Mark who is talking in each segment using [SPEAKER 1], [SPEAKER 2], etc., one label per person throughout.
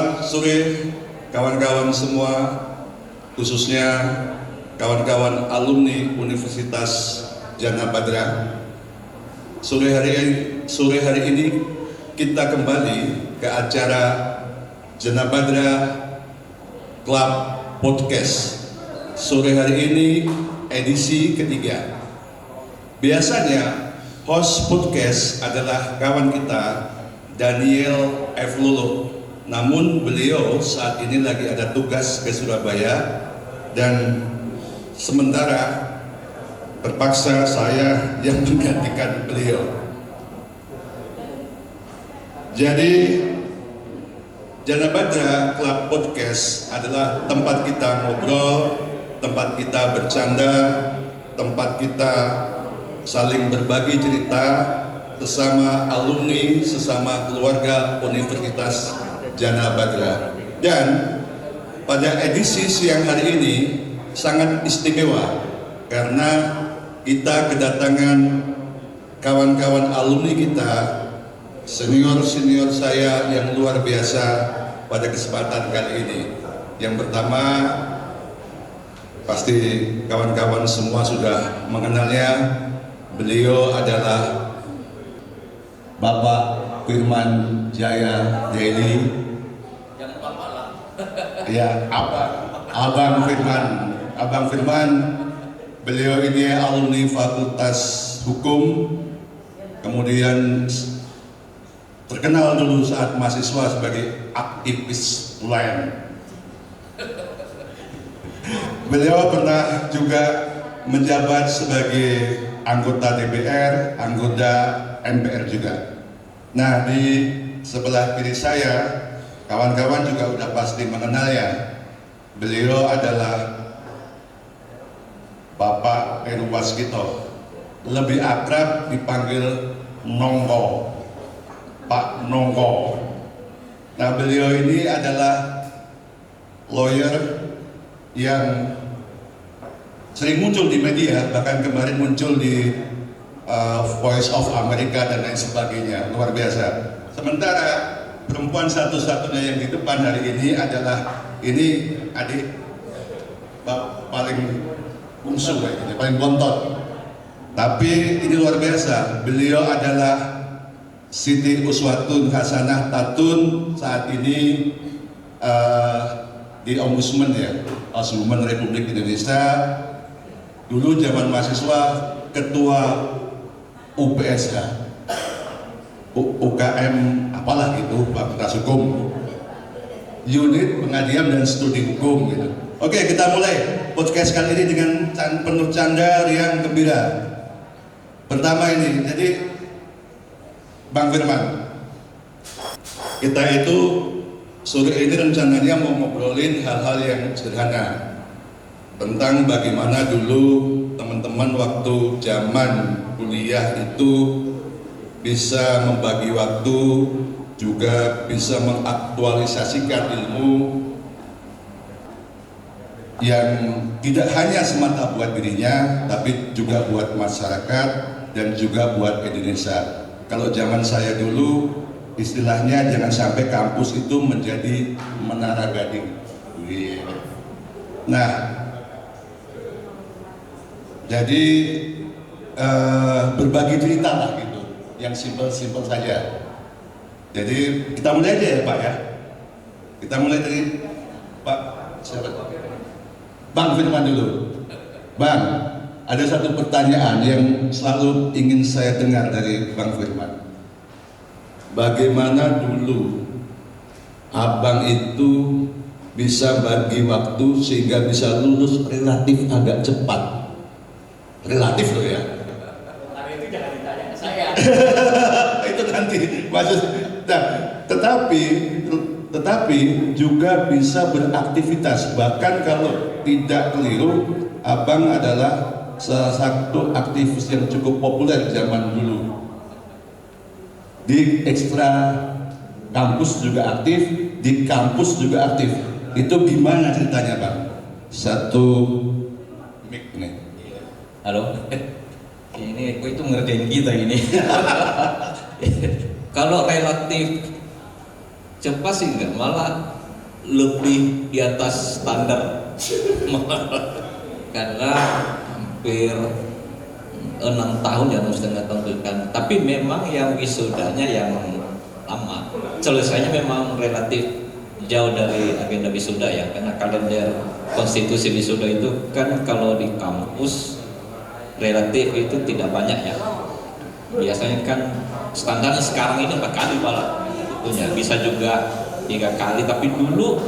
[SPEAKER 1] Selamat sore kawan-kawan semua, khususnya kawan-kawan alumni Universitas Jana Badra. Sore hari ini kita kembali ke acara Jana Badra Club Podcast. Sore hari ini edisi ketiga. Biasanya host podcast adalah kawan kita Daniel F. Lolo. Namun beliau saat ini lagi ada tugas ke Surabaya dan sementara terpaksa saya yang menggantikan beliau. Jadi Jana Badra Club Podcast adalah tempat kita ngobrol, tempat kita bercanda, tempat kita saling berbagi cerita sesama alumni, sesama keluarga Universitas Jana Badra. Dan pada edisi siang hari ini sangat istimewa karena kita kedatangan kawan-kawan alumni kita, senior-senior saya yang luar biasa pada kesempatan kali ini. Yang pertama, pasti kawan-kawan semua sudah mengenalnya. Beliau adalah Bapak Firman Jaya Daily.
[SPEAKER 2] Jangan Bapak lah.
[SPEAKER 1] Ya, Abang Firman. Beliau ini alumni Fakultas Hukum, kemudian terkenal dulu saat mahasiswa sebagai aktivis land. Beliau pernah juga menjabat sebagai anggota DPR, anggota MPR juga. Nah, di sebelah kiri saya, kawan-kawan juga udah pasti mengenal ya. Beliau adalah Bapak Heru Waskito, lebih akrab dipanggil Nongko, Pak Nongko. Nah, beliau ini adalah lawyer yang sering muncul di media, bahkan kemarin muncul di Voice of America dan lain sebagainya, luar biasa. Sementara perempuan satu-satunya yang di depan hari ini adalah ini adik paling bungsu, paling bontot. Tapi ini luar biasa, beliau adalah Siti Uswatun Hasanah Tatun, saat ini di Ombudsman ya, Ombudsman Republik Indonesia. Dulu zaman mahasiswa ketua UPSH, UKM apalah gitu, Fakultas Hukum, unit pengadilan dan studi hukum gitu. Oke, kita mulai podcast kali ini dengan penuh canda yang gembira. Pertama ini, jadi Bang Firman, kita itu sore ini rencananya mau ngobrolin hal-hal yang sederhana tentang bagaimana dulu teman-teman waktu zaman kuliah itu bisa membagi waktu, juga bisa mengaktualisasikan ilmu yang tidak hanya semata buat dirinya, tapi juga buat masyarakat dan juga buat Indonesia. Kalau zaman saya dulu, istilahnya jangan sampai kampus itu menjadi menara gading. Nah, jadi berbagi cerita lah gitu, yang simpel-simpel saja. Jadi kita mulai aja ya Pak ya. Kita mulai dari Pak siapa? Bang Firman dulu. Bang, ada satu pertanyaan yang selalu ingin saya dengar dari Bang Firman. Bagaimana dulu Abang itu bisa bagi waktu sehingga bisa lulus relatif agak cepat? Relatif loh ya.
[SPEAKER 2] Tapi itu jangan ditanya ke saya.
[SPEAKER 1] Itu nanti maksud. Nah, tetapi juga bisa beraktivitas. Bahkan kalau tidak keliru, Abang adalah salah satu aktivis yang cukup populer zaman dulu. Di ekstra kampus juga aktif, di kampus juga aktif. Itu gimana ceritanya, Bang? Satu mic nih.
[SPEAKER 2] Halo. Ini aku itu ngerjain kita ini. Kalau relatif cepat sih enggak, malah lebih di atas standar. Karena hampir 6 tahun ya, 6,5 tahun kan. Tapi memang yang wisudanya yang lama, selesainya memang relatif jauh dari agenda wisuda ya, karena kalender konstitusi wisuda itu kan kalau di kampus relatif itu tidak banyak ya. Biasanya kan standarnya sekarang ini 4 kali malah, tentunya bisa juga 3 kali, tapi dulu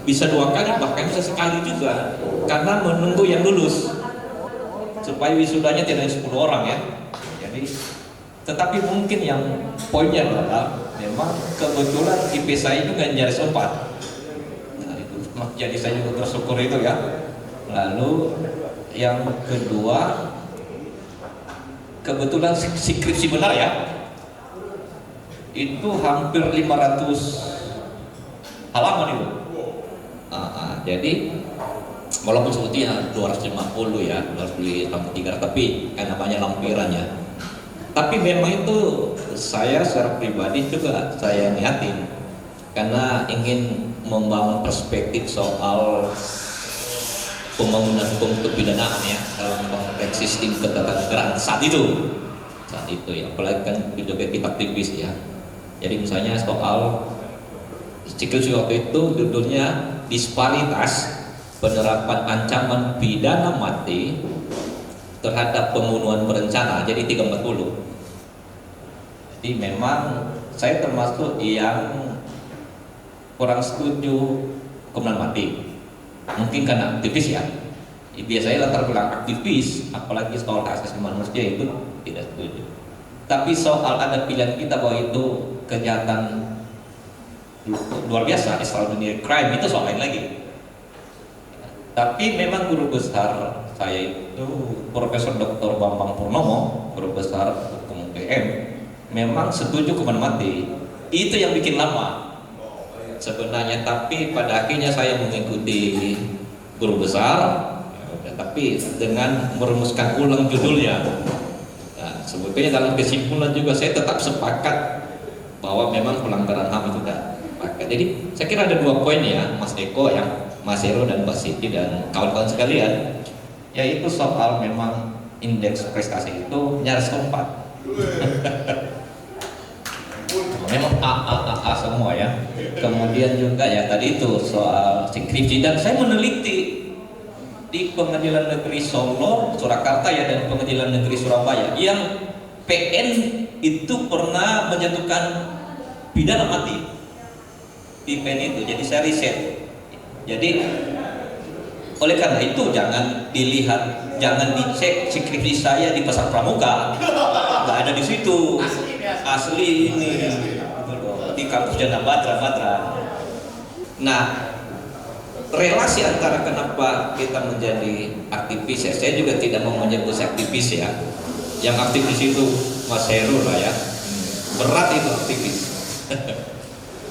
[SPEAKER 2] bisa 2 kali, bahkan bisa sekali juga, karena menunggu yang lulus supaya wisudanya tidak 10 orang ya. Jadi, tetapi mungkin yang poinnya adalah memang kebetulan IP saya juga nyaris 4. Nah, itu jadi saya juga bersyukur itu ya. Lalu yang kedua, kebetulan skripsi benar ya, itu hampir 500 halaman itu. Jadi walaupun sebetulnya 250 ya, 253, tapi kan namanya lampirannya. Tapi memang itu saya secara pribadi juga saya niatin, karena ingin membangun perspektif soal pembangunan hukum kepidanaan ya dalam konteks sistem ketatanegaraan saat itu ya, apalagi kan juga kita aktivis ya. Jadi misalnya soal skripsi waktu itu judulnya disparitas penerapan ancaman pidana mati terhadap pembunuhan berencana, jadi 340. Jadi memang saya termasuk yang kurang setuju hukuman mati. Mungkin karena aktivis ya. Biasanya latar belakang aktivis, apalagi soal hak asasi manusia itu tidak setuju. Tapi soal ada pilihan kita bahwa itu kejahatan luar biasa, extraordinary crime, itu soal lain lagi. Tapi memang guru besar saya itu Profesor Dr. Bambang Purnomo, guru besar hukum UGM, memang setuju hukuman mati. Itu yang bikin lama sebenarnya, tapi pada akhirnya saya mengikuti guru besar, tapi dengan merumuskan ulang judulnya. Nah, sebetulnya dalam kesimpulan juga saya tetap sepakat bahwa memang pelanggaran HAM itu tidak pakai. Jadi saya kira ada 2 poin ya, Mas Eko, yang Mas Hero dan Mbak Siti dan kawan-kawan sekalian, yaitu soal memang indeks prestasi itu nyaris 4. Memang A semua ya. Kemudian juga ya tadi itu soal skripsi, dan saya meneliti di Pengadilan Negeri Solo, Surakarta ya, dan Pengadilan Negeri Surabaya yang PN itu pernah menjatuhkan pidana mati di PN itu. Jadi saya riset. Jadi oleh karena itu jangan dilihat, jangan dicek skripsi saya di Pasar Pramuka, nggak ada di situ. Asli ini di kampus Jana Batra. Nah, relasi antara kenapa kita menjadi aktivis ya, saya juga tidak mau menyebut aktivis ya. Yang aktivis itu Mas Heru lah ya, berat itu aktivis.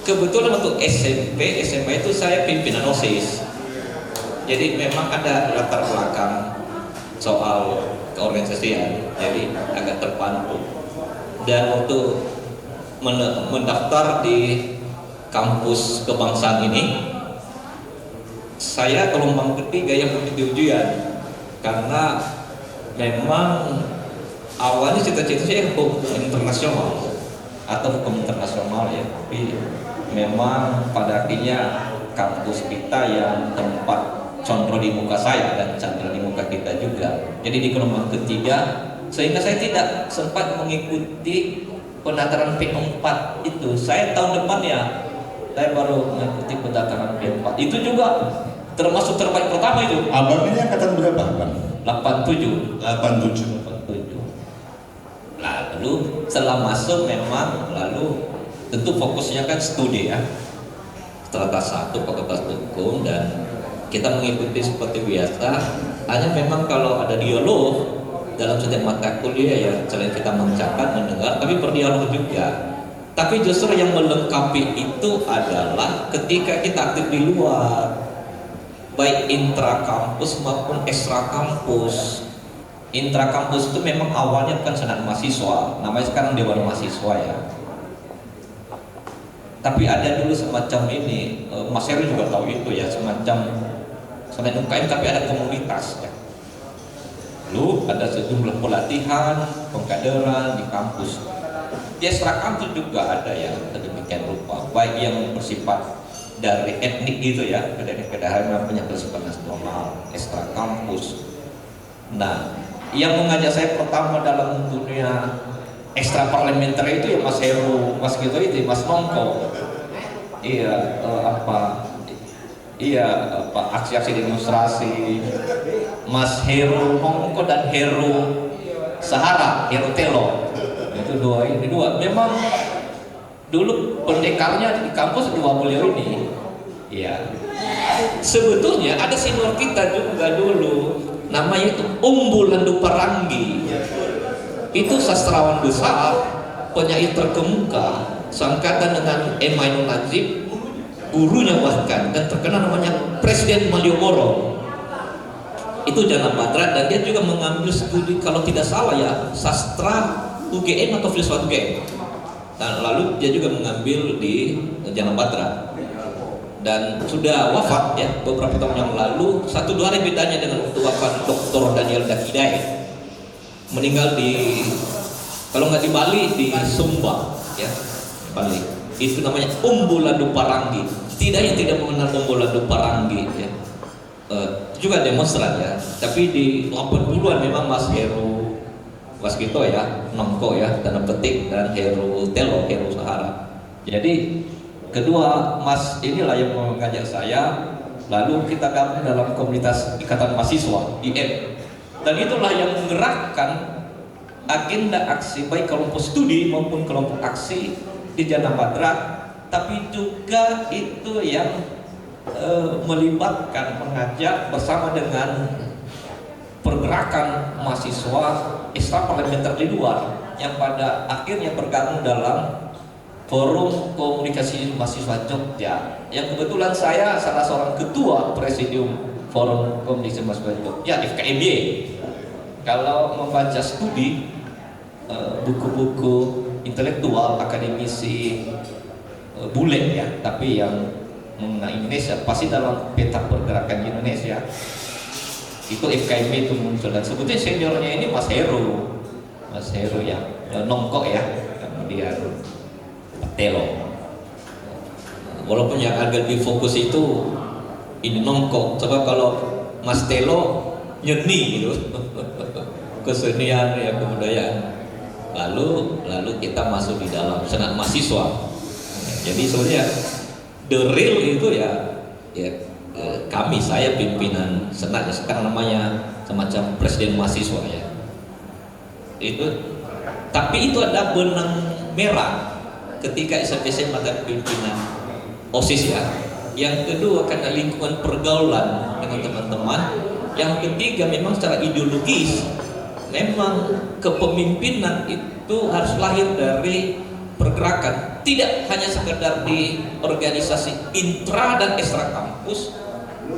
[SPEAKER 2] Kebetulan untuk SMP, SMA itu saya pimpinan OSIS. Jadi memang ada latar belakang soal keorganisasian, jadi agak terpantu. Dan waktu mendaftar di kampus kebangsaan ini, saya gelombang ketiga yang mengikuti ujian, karena memang awalnya cita-cita saya hukum internasional atau hukum internasional ya, tapi memang pada akhirnya kampus kita yang tempat condro di muka saya dan candra di muka kita juga. Jadi di gelombang ketiga, sehingga saya tidak sempat mengikuti pendaftaran P4 itu. Saya tahun depan ya, saya baru mengikuti pendaftaran P4. Itu juga termasuk terbaik pertama itu.
[SPEAKER 1] Abang ini angkatan berapa, Bang?
[SPEAKER 2] 87.
[SPEAKER 1] 87.
[SPEAKER 2] Lalu setelah masuk memang lalu tentu fokusnya kan studi ya. Fakultas 1 Fakultas Hukum, dan kita mengikuti seperti biasa. Hanya memang kalau ada dialog dalam setiap mata kuliah ya, selain kita mencatat, mendengar, tapi berdialog juga. Tapi justru yang melengkapi itu adalah ketika kita aktif di luar, baik intra kampus maupun ekstra kampus. Intra kampus itu memang awalnya bukan senat mahasiswa, namanya sekarang Dewan Mahasiswa ya. Tapi ada dulu semacam ini, Mas Heru juga tahu itu ya, semacam selain UKM tapi ada komunitas ya. Lalu ada sejumlah pelatihan, pengkaderan di kampus. Di ekstra kampus juga ada yang sedemikian rupa, baik yang bersifat dari etnik gitu ya, dari kedaerahan yang punya bersifat nasional, ekstra kampus. Nah, yang mengajak saya pertama dalam dunia ekstra parlementer itu ya Mas Heru, Mas gitu itu, Mas Nongko. Iya, aksi-aksi demonstrasi. Mas Heru Nongko dan Heru Sahara, Heru Telo. Itu dua. Memang dulu pendekarnya di kampus dua beliau ini. Iya. Sebetulnya ada senior kita juga dulu, namanya itu Umbulan Duparangi. Itu sastrawan besar, penyair terkemuka, seangkatan dengan Emainul Najib, gurunya bahkan, dan terkenal namanya Presiden Malioboro. Itu Jangan Badra, dan dia juga mengambil studi kalau tidak salah ya sastra UGM atau filsafat UGM. Dan lalu dia juga mengambil di Jangan Badra. Dan sudah wafat ya beberapa tahun yang lalu. 1-2 hari bedanya dengan waktu wafat Dr. Daniel Dakidai. Meninggal di, kalau nggak di Bali, di Sumba ya, Bali. Itu namanya Umbulan Duparangi. Tidak yang tidak mengenal Umbulan Duparangi ya. Juga demonstran ya, tapi di 80-an memang Mas Heru, Mas Gito ya, Nongko ya, tanda petik, dan Heru Telo, Heru Sahara. Jadi kedua Mas inilah yang mengajak saya, lalu kita gabung dalam komunitas Ikatan Mahasiswa IM. Dan itulah yang menggerakkan agenda aksi baik kelompok studi maupun kelompok aksi di Jangan Badra, tapi juga itu yang melibatkan, mengajak bersama dengan pergerakan mahasiswa ekstra parlementer di luar yang pada akhirnya bergabung dalam Forum Komunikasi Mahasiswa Jogja, yang kebetulan saya salah seorang ketua presidium Forum Komunikasi Mahasiswa Jogja, FKMY. Kalau membaca studi buku-buku intelektual akademisi bule ya, tapi yang mengenai Indonesia pasti dalam peta pergerakan di Indonesia itu FKMY itu muncul. Dan sebetulnya seniornya ini Mas Heru ya, Nongko ya, kemudian Telo. Walaupun yang agak difokus itu ini Nongko, sebab kalau Mas Telo nyeni gitu, kesenian ya, kebudayaan. Lalu kita masuk di dalam senat mahasiswa. Jadi sebenarnya the real itu ya kami, saya pimpinan senat ya, sekarang namanya semacam presiden mahasiswa ya. Itu, tapi itu ada benang merah ketika SPC mata pimpinan OSIS ya. Yang kedua karena lingkungan pergaulan dengan teman-teman. Yang ketiga memang secara ideologis memang kepemimpinan itu harus lahir dari pergerakan, tidak hanya sekedar di organisasi intra dan ekstra kampus,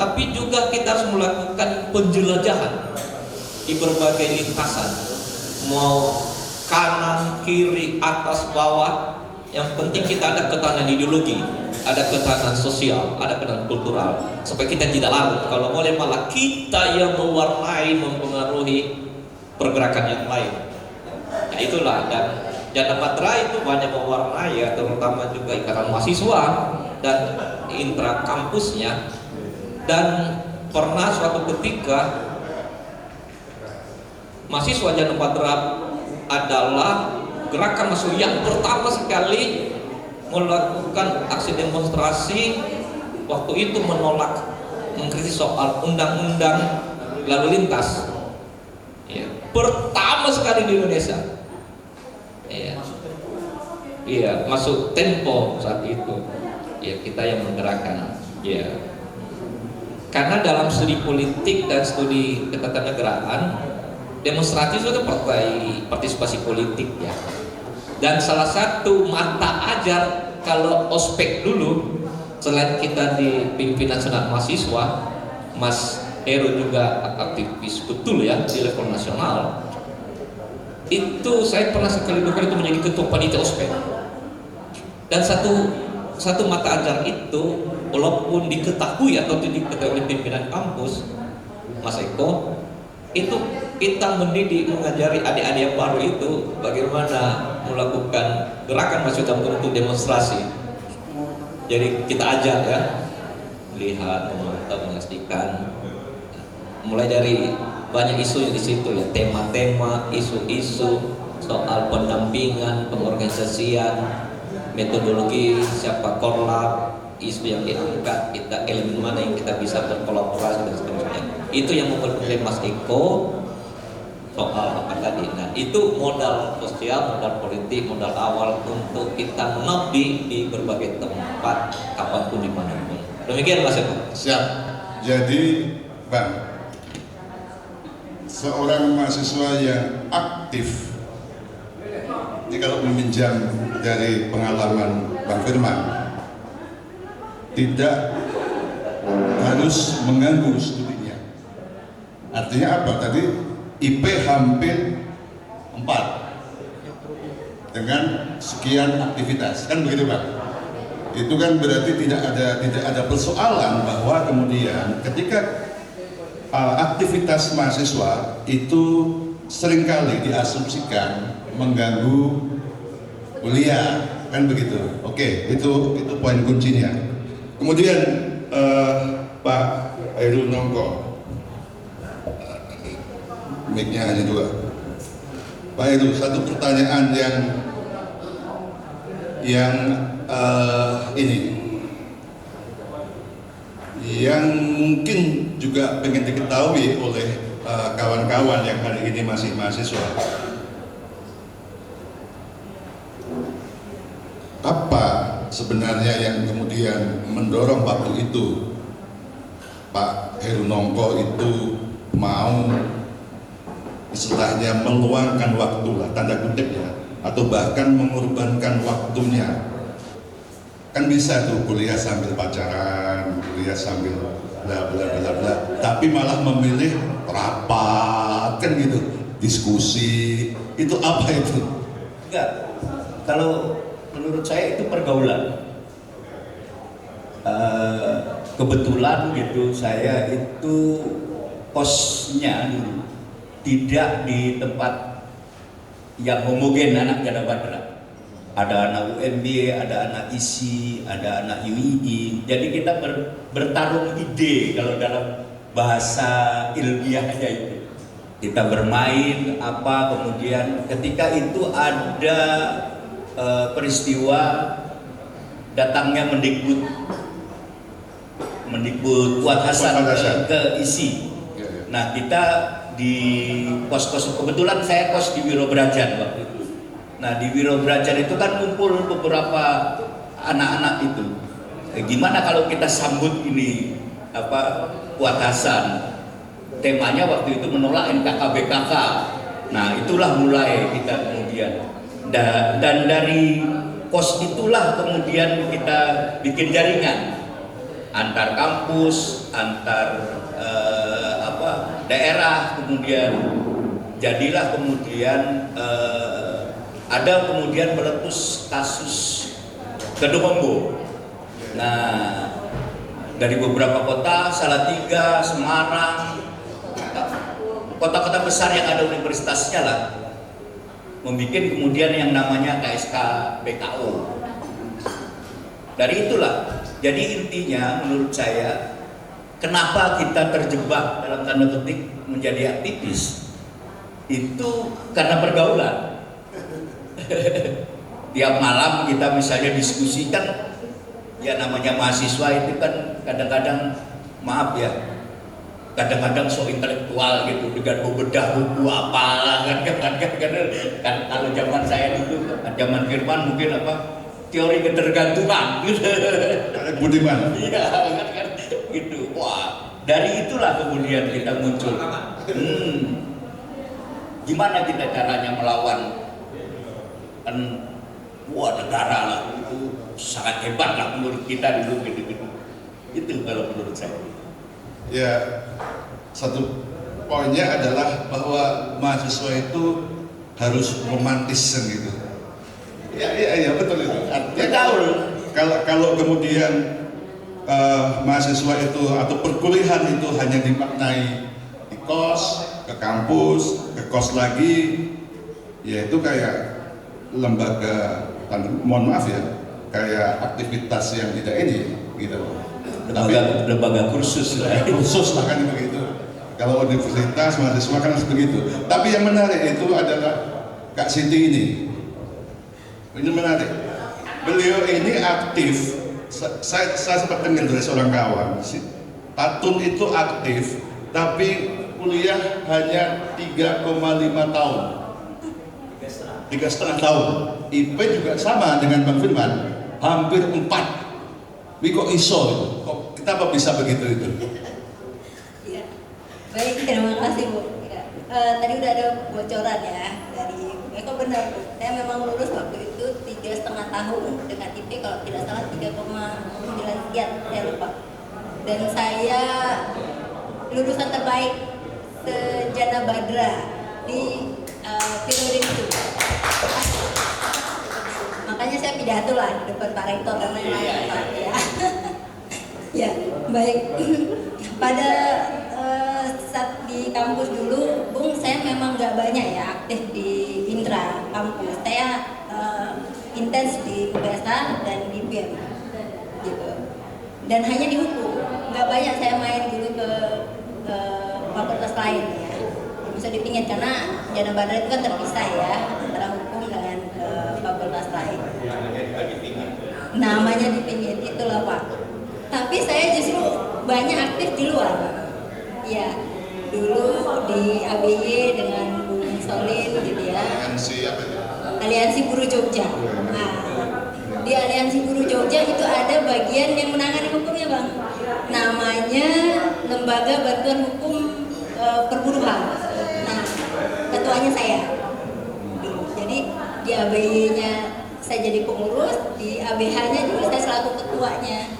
[SPEAKER 2] tapi juga kita harus melakukan penjelajahan di berbagai lintasan, mau kanan, kiri, atas, bawah. Yang penting kita ada ketahanan ideologi, ada ketahanan sosial, ada ketahanan kultural, supaya kita tidak larut. Kalau boleh malah kita yang mewarnai, mempengaruhi pergerakan yang lain. Nah itulah, dan Jangan Badra itu banyak mewarnai ya, terutama juga ikatan mahasiswa dan intra kampusnya. Dan pernah suatu ketika mahasiswa Jangan Badra adalah gerakan mahasiswa yang pertama sekali melakukan aksi demonstrasi, waktu itu menolak, mengkritik soal undang-undang lalu lintas ya, pertama sekali di Indonesia ya, masuk Tempo saat itu ya, kita yang menggerakkan ya. Karena dalam studi politik dan studi ketatanegaraan, demonstrasi itu partisipasi politik ya. Dan salah satu mata ajar kalau ospek dulu, selain kita di pimpinan senat mahasiswa, Mas Heru juga aktivis betul ya di level nasional. Itu saya pernah sekali dua kali itu menjadi ketua panitia ospek. Dan satu satu mata ajar itu walaupun diketahui atau tidak diketahui oleh pimpinan kampus, Mas Eko, itu kita mendidik, mengajari adik-adik yang baru itu bagaimana melakukan gerakan maksudnya untuk demonstrasi. Jadi kita ajar ya, melihat, memantau, menyaksikan, mulai dari banyak isu di situ ya, tema-tema, isu-isu soal pendampingan, pengorganisasian, metodologi, siapa korlap, isu yang diangkat, kita elemen mana yang kita bisa berkolaborasi dan seterusnya. Itu yang membuat Mas Eko soal apa tadi. Nah, itu modal sosial, modal politik, modal awal untuk kita mengabdi di berbagai tempat, kapanpun, dimanapun. Demikian Mas Eko.
[SPEAKER 3] Siap. Jadi, Bang, seorang mahasiswa yang aktif, ini kalau meminjam dari pengalaman Bang Firman, tidak harus mengganggu studinya. Artinya apa? Tadi IP hampir 4 dengan sekian aktivitas, kan begitu Bang? Itu kan berarti tidak ada persoalan bahwa kemudian ketika aktivitas mahasiswa itu seringkali diasumsikan mengganggu kuliah, kan begitu? Oke, itu poin kuncinya. Kemudian Pak Heru Nongko, mic-nya hanya 2. Pak Heru, satu pertanyaan yang ini yang mungkin juga pengen diketahui oleh kawan-kawan yang hari ini masih mahasiswa. Apa sebenarnya yang kemudian mendorong waktu itu Pak Heru Nongko itu mau istilahnya meluangkan waktu lah, tanda kutip ya, atau bahkan mengorbankan waktunya. Kan bisa tuh kuliah sambil pacaran, kuliah sambil bla bla bla bla, tapi malah memilih rapat kan gitu, diskusi. Itu apa itu?
[SPEAKER 4] Enggak, kalau menurut saya itu pergaulan. Kebetulan gitu saya itu kosnya dulu tidak di tempat yang homogen anak Jana Badra. Ada anak UMB, ada anak ISI, ada anak UII. Jadi kita bertarung ide kalau dalam bahasa ilmiahnya itu. Kita bermain apa, kemudian ketika itu ada peristiwa datangnya Mendikbud Fuad Hasan ke ISI. Nah, kita di kos-kos, kebetulan saya kos di Wiro Brajan waktu itu. Nah, di Wiro Brajan itu kan kumpul beberapa anak-anak itu. Gimana kalau kita sambut ini Fuad Hasan? Temanya waktu itu menolak NKKBKK. Nah, itulah mulai kita kemudian dan dari kos itulah kemudian kita bikin jaringan antar kampus, antar daerah, kemudian jadilah kemudian ada kemudian meletus kasus Kedungombo. Nah, dari beberapa kota, Salatiga, Semarang, kota-kota besar yang ada universitasnya lah, membuat kemudian yang namanya KSK BKO. Dari itulah, jadi intinya menurut saya, kenapa kita terjebak dalam tanda petik menjadi aktivis, itu karena pergaulan. Tiap malam kita misalnya diskusikan, ya namanya mahasiswa itu kan kadang-kadang, maaf ya, kadang-kadang so intelektual gitu dengan membedah buku apalah kan kalau zaman saya dulu, zaman Firman mungkin teori ketergantungan gitu.
[SPEAKER 3] Budiman.
[SPEAKER 4] Iya kan gitu. Wah, dari itulah kemudian kita muncul. Gimana kita caranya melawan negara lah, itu sangat hebat lah menurut kita dulu gitu. Itu kalau menurut saya.
[SPEAKER 3] Ya, satu poinnya adalah bahwa mahasiswa itu harus romantis gitu. Ya betul itu. Artinya kalau kemudian mahasiswa itu atau perkuliahan itu hanya dimaknai di kos, ke kampus, ke kos lagi, ya itu kayak lembaga, mohon maaf ya, kayak aktivitas yang tidak ini gitu.
[SPEAKER 4] Lembaga kursus lah.
[SPEAKER 3] Khusus lah kan begitu. Kalau universitas mahasiswa kan harus begitu. Tapi yang menarik itu adalah Kak Siti ini. Ini menarik. Beliau ini aktif. Saya sempat dengar dari seorang kawan. Patun itu aktif, tapi kuliah hanya 3,5 tahun. 3,5 tahun. IP juga sama dengan Bang Firman, hampir 4. Ini kok iso itu? Kenapa bisa begitu itu?
[SPEAKER 5] Ya. Baik, terima kasih Bu. Ya. Tadi udah ada bocoran ya dari Eko, benar Bu. Saya memang lulus waktu itu 3,5 tahun dengan IP kalau tidak salah 3,9 sekian, saya lupa. Dan saya lulusan terbaik Sejana Badra di periode itu. Makanya saya pidato lah di depan Pak Rektor dan lain-lain Pak ya. Ya, baik. Pada saat di kampus dulu, Bung, saya memang nggak banyak ya aktif di intra kampus. Saya intens di UPSA dan di BEM, gitu. Dan hanya di hukum, nggak banyak saya main dulu ke fakultas lain ya. Bisa dipingit karena Jana Badra itu kan terpisah ya antara hukum dengan fakultas lain. Namanya dipingit, itulah Pak. Tapi saya justru banyak aktif di luar. Ya, dulu di ABY dengan Bung Solin gitu ya. Aliansi Buruh Jogja. Nah, di Aliansi Buruh Jogja itu ada bagian yang menangani hukumnya Bang. Namanya Lembaga Bantuan Hukum Perburuhan. Nah, ketuanya saya. Jadi di ABY-nya saya jadi pengurus, di ABH-nya juga saya selaku ketuanya.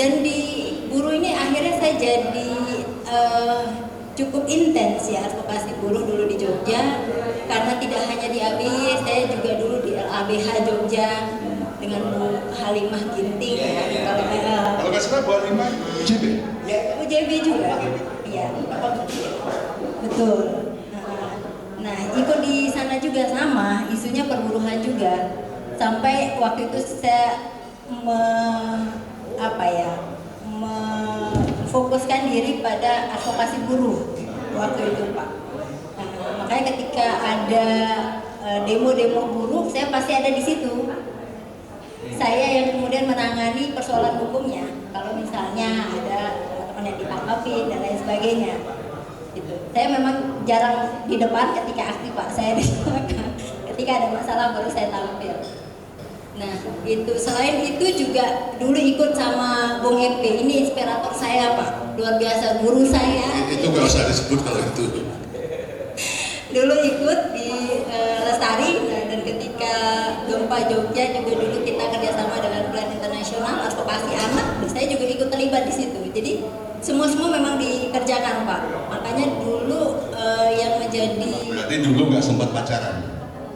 [SPEAKER 5] Dan di buruh ini akhirnya saya jadi cukup intens ya advokasi buruh dulu di Jogja, karena tidak hanya di ABY, saya juga dulu di LABH Jogja dengan Bu Halimah Ginting ya.
[SPEAKER 3] Kalau nggak salah Bu Halimah JB.
[SPEAKER 5] Ya, Bu JB juga. Iya. Betul. Nah, ikut di sana juga sama, isunya perburuhan juga. Sampai waktu itu saya memfokuskan diri pada advokasi buruh waktu itu Pak. Nah, makanya ketika ada demo-demo buruh, saya pasti ada di situ. Saya yang kemudian menangani persoalan hukumnya. Kalau misalnya ada teman-teman yang ditangkapin dan lain sebagainya. Gitu. Saya memang jarang di depan ketika aktif Pak. Saya di belakang. Ketika ada masalah baru saya tampil. Nah, itu selain itu juga dulu ikut sama Bung Epe, ini inspirator saya Pak, luar biasa, guru saya.
[SPEAKER 3] Itu nggak usah disebut kalau itu.
[SPEAKER 5] Dulu ikut di Lestari, dan ketika gempa Jogja juga dulu kita kerjasama dengan Plan Internasional advokasi anak, saya juga ikut terlibat di situ. Jadi semua memang dikerjakan Pak. Makanya dulu yang menjadi.
[SPEAKER 3] Berarti dulu nggak sempat pacaran.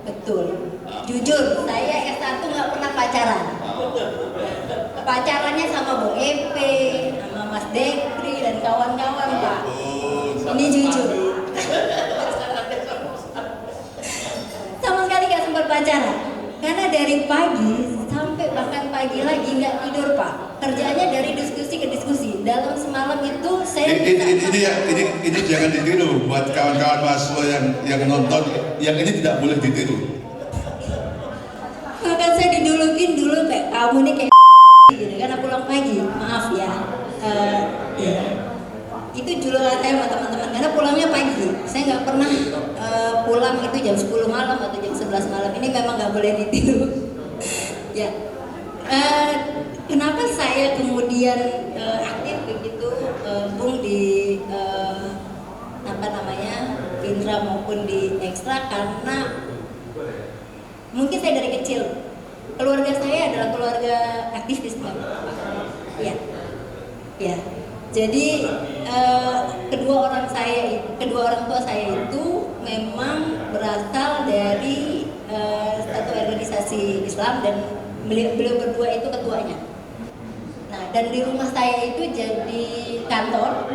[SPEAKER 5] Betul. Jujur, saya S1 nggak pernah pacaran. Pacarannya sama Bung Epe, sama Mas Dekri dan kawan-kawan Pak. Ini jujur. Sama sekali nggak sempat pacaran. Karena dari pagi sampai bahkan pagi lagi nggak tidur Pak. Kerjanya dari diskusi ke diskusi. Dalam semalam itu saya.
[SPEAKER 3] Ini jangan ditiru buat kawan-kawan mahasiswa yang nonton. Yang ini tidak boleh ditiru.
[SPEAKER 5] Bahkan saya didulukin dulu kayak kamu nih kayak gitu karena pulang pagi, maaf ya. Ya. Itu julukan saya sama teman-teman karena pulangnya pagi. Saya nggak pernah pulang itu jam 10 malam atau jam 11 malam. Ini memang nggak boleh ditiru. Ya. Kenapa saya kemudian aktif begitu Bung di Indra maupun di Ekstra, karena mungkin saya dari kecil keluarga saya adalah keluarga aktivis Pak. Ya, ya. Jadi kedua orang tua saya itu memang berasal dari satu organisasi Islam dan beliau berdua itu ketuanya. Nah, dan di rumah saya itu jadi kantor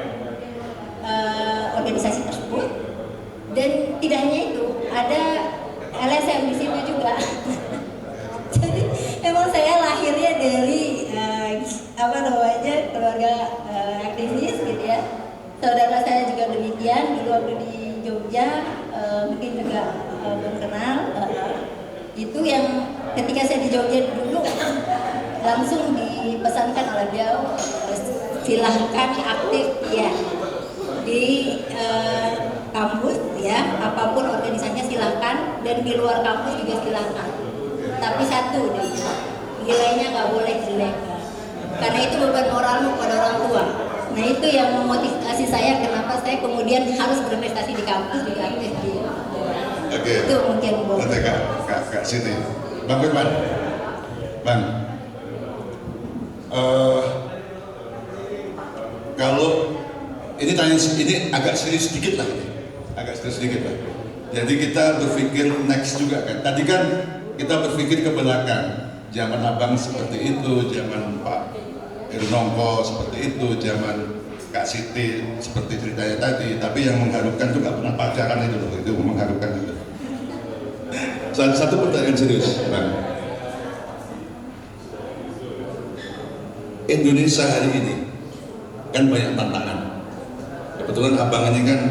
[SPEAKER 5] organisasi tersebut, dan tidak hanya itu, ada LSM di situ juga. Jadi emang saya lahirnya dari keluarga aktivis gitu ya. Saudara saya juga demikian, dulu waktu di Jogja mungkin juga belum kenal. Itu yang ketika saya di Jogja dulu langsung dipesankan oleh beliau, silahkan aktif ya di kampus ya, apapun organisasinya silahkan, dan di luar kampus juga silahkan. Tapi satu deh, nilainya nggak boleh jelek, karena itu beban moralmu pada orang tua. Nah itu yang memotivasi saya kenapa saya kemudian harus berinvestasi di kampus juga aktif di.
[SPEAKER 3] Oke.
[SPEAKER 5] Itu mungkin
[SPEAKER 3] Nanti kak sini, Bang Firman, Bang. Kalau ini agak serius sedikit lah ini, agak serius sedikit lah. Jadi kita berpikir next juga kan. Tadi kan kita berpikir ke belakang, zaman abang seperti itu, zaman Pak Irnongko seperti itu, zaman Kak Siti seperti ceritanya tadi. Tapi yang mengharukan tuh gak pernah pacaran itu loh, itu mengharukan itu. Satu pertanyaan serius, Bang. Indonesia hari ini kan banyak tantangan. Kebetulan abang ini kan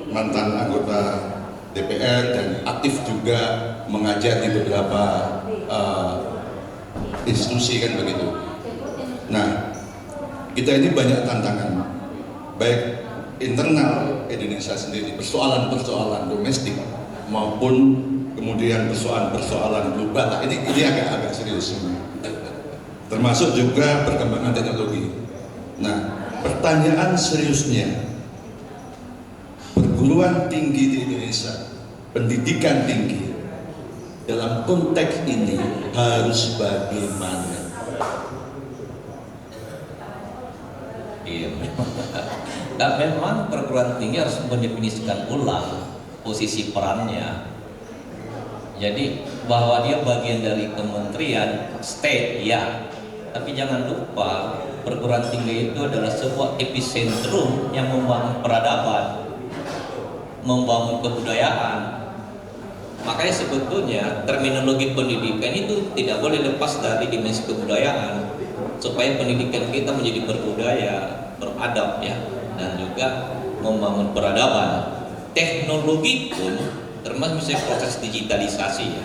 [SPEAKER 3] mantan anggota DPR dan aktif juga mengajar di beberapa institusi kan begitu. Nah, kita ini banyak tantangan, baik internal Indonesia sendiri, persoalan-persoalan domestik maupun kemudian persoalan-persoalan global. Nah, ini agak serius, termasuk juga perkembangan teknologi. Nah, pertanyaan seriusnya, perguruan tinggi di Indonesia, pendidikan tinggi dalam konteks ini harus bagaimana?
[SPEAKER 2] Iya. Dan memang perguruan tinggi harus mendefinisikan ulang posisi perannya. Jadi bahwa dia bagian dari kementerian state ya, tapi jangan lupa perguruan tinggi itu adalah sebuah epicentrum yang membangun peradaban, membangun kebudayaan. Makanya sebetulnya terminologi pendidikan itu tidak boleh lepas dari dimensi kebudayaan, supaya pendidikan kita menjadi berbudaya, beradab ya, dan juga membangun peradaban. Teknologi pun termasuk misalnya proses digitalisasi ya,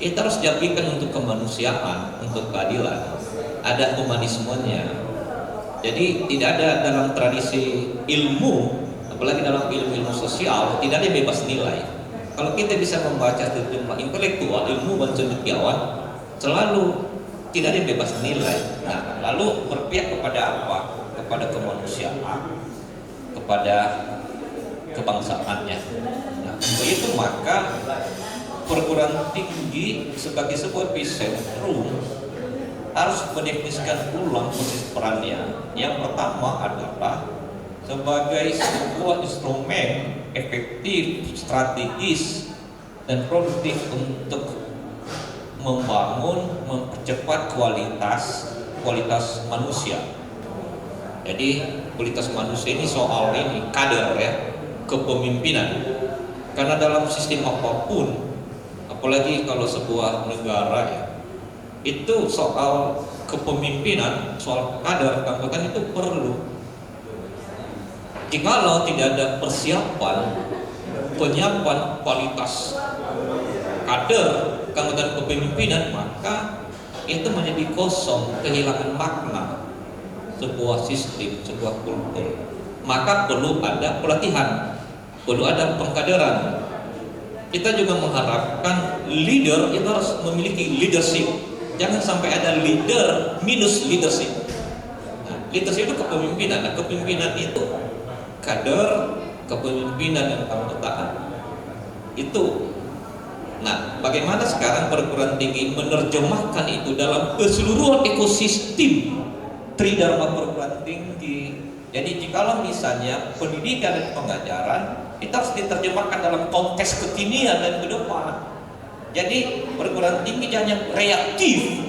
[SPEAKER 2] itu harus diaplikasikan untuk kemanusiaan, untuk keadilan, ada humanismenya. Jadi tidak ada dalam tradisi ilmu, apalagi dalam ilmu sosial, tidak ada bebas nilai. Kalau kita bisa membaca sejumlah intelektual, ilmu dan cendekiawan, selalu tidak ada bebas nilai. Nah, lalu berpihak kepada apa? Kepada kemanusiaan, kepada kebangsaannya. Nah, untuk itu maka perguruan tinggi sebagai sebuah epicentrum harus mendefinisikan ulang posisi perannya. Yang pertama adalah sebagai sebuah instrumen efektif, strategis, dan produktif untuk membangun, mempercepat kualitas manusia. Jadi kualitas manusia ini soal ini kader ya, kepemimpinan. Karena dalam sistem apapun, apalagi kalau sebuah negara ya, itu soal kepemimpinan, soal kader, keanggotaan itu perlu. Jikalau tidak ada persiapan, penyiapan kualitas kader, keanggotaan kepemimpinan, maka itu menjadi kosong, kehilangan makna sebuah sistem, sebuah kultur. Maka perlu ada pelatihan, perlu ada pengkaderan. Kita juga mengharapkan leader itu harus memiliki leadership. Jangan sampai ada leader minus leadership. Nah, leadership itu kepemimpinan. Nah, kepemimpinan itu kader, kepemimpinan dan keanggotaan. Itu. Nah, bagaimana sekarang perguruan tinggi menerjemahkan itu dalam keseluruhan ekosistem tridharma perguruan tinggi. Jadi jikalau misalnya pendidikan dan pengajaran itu harus diterjemahkan dalam konteks kekinian dan ke depan. Jadi perguruan tinggi hanya reaktif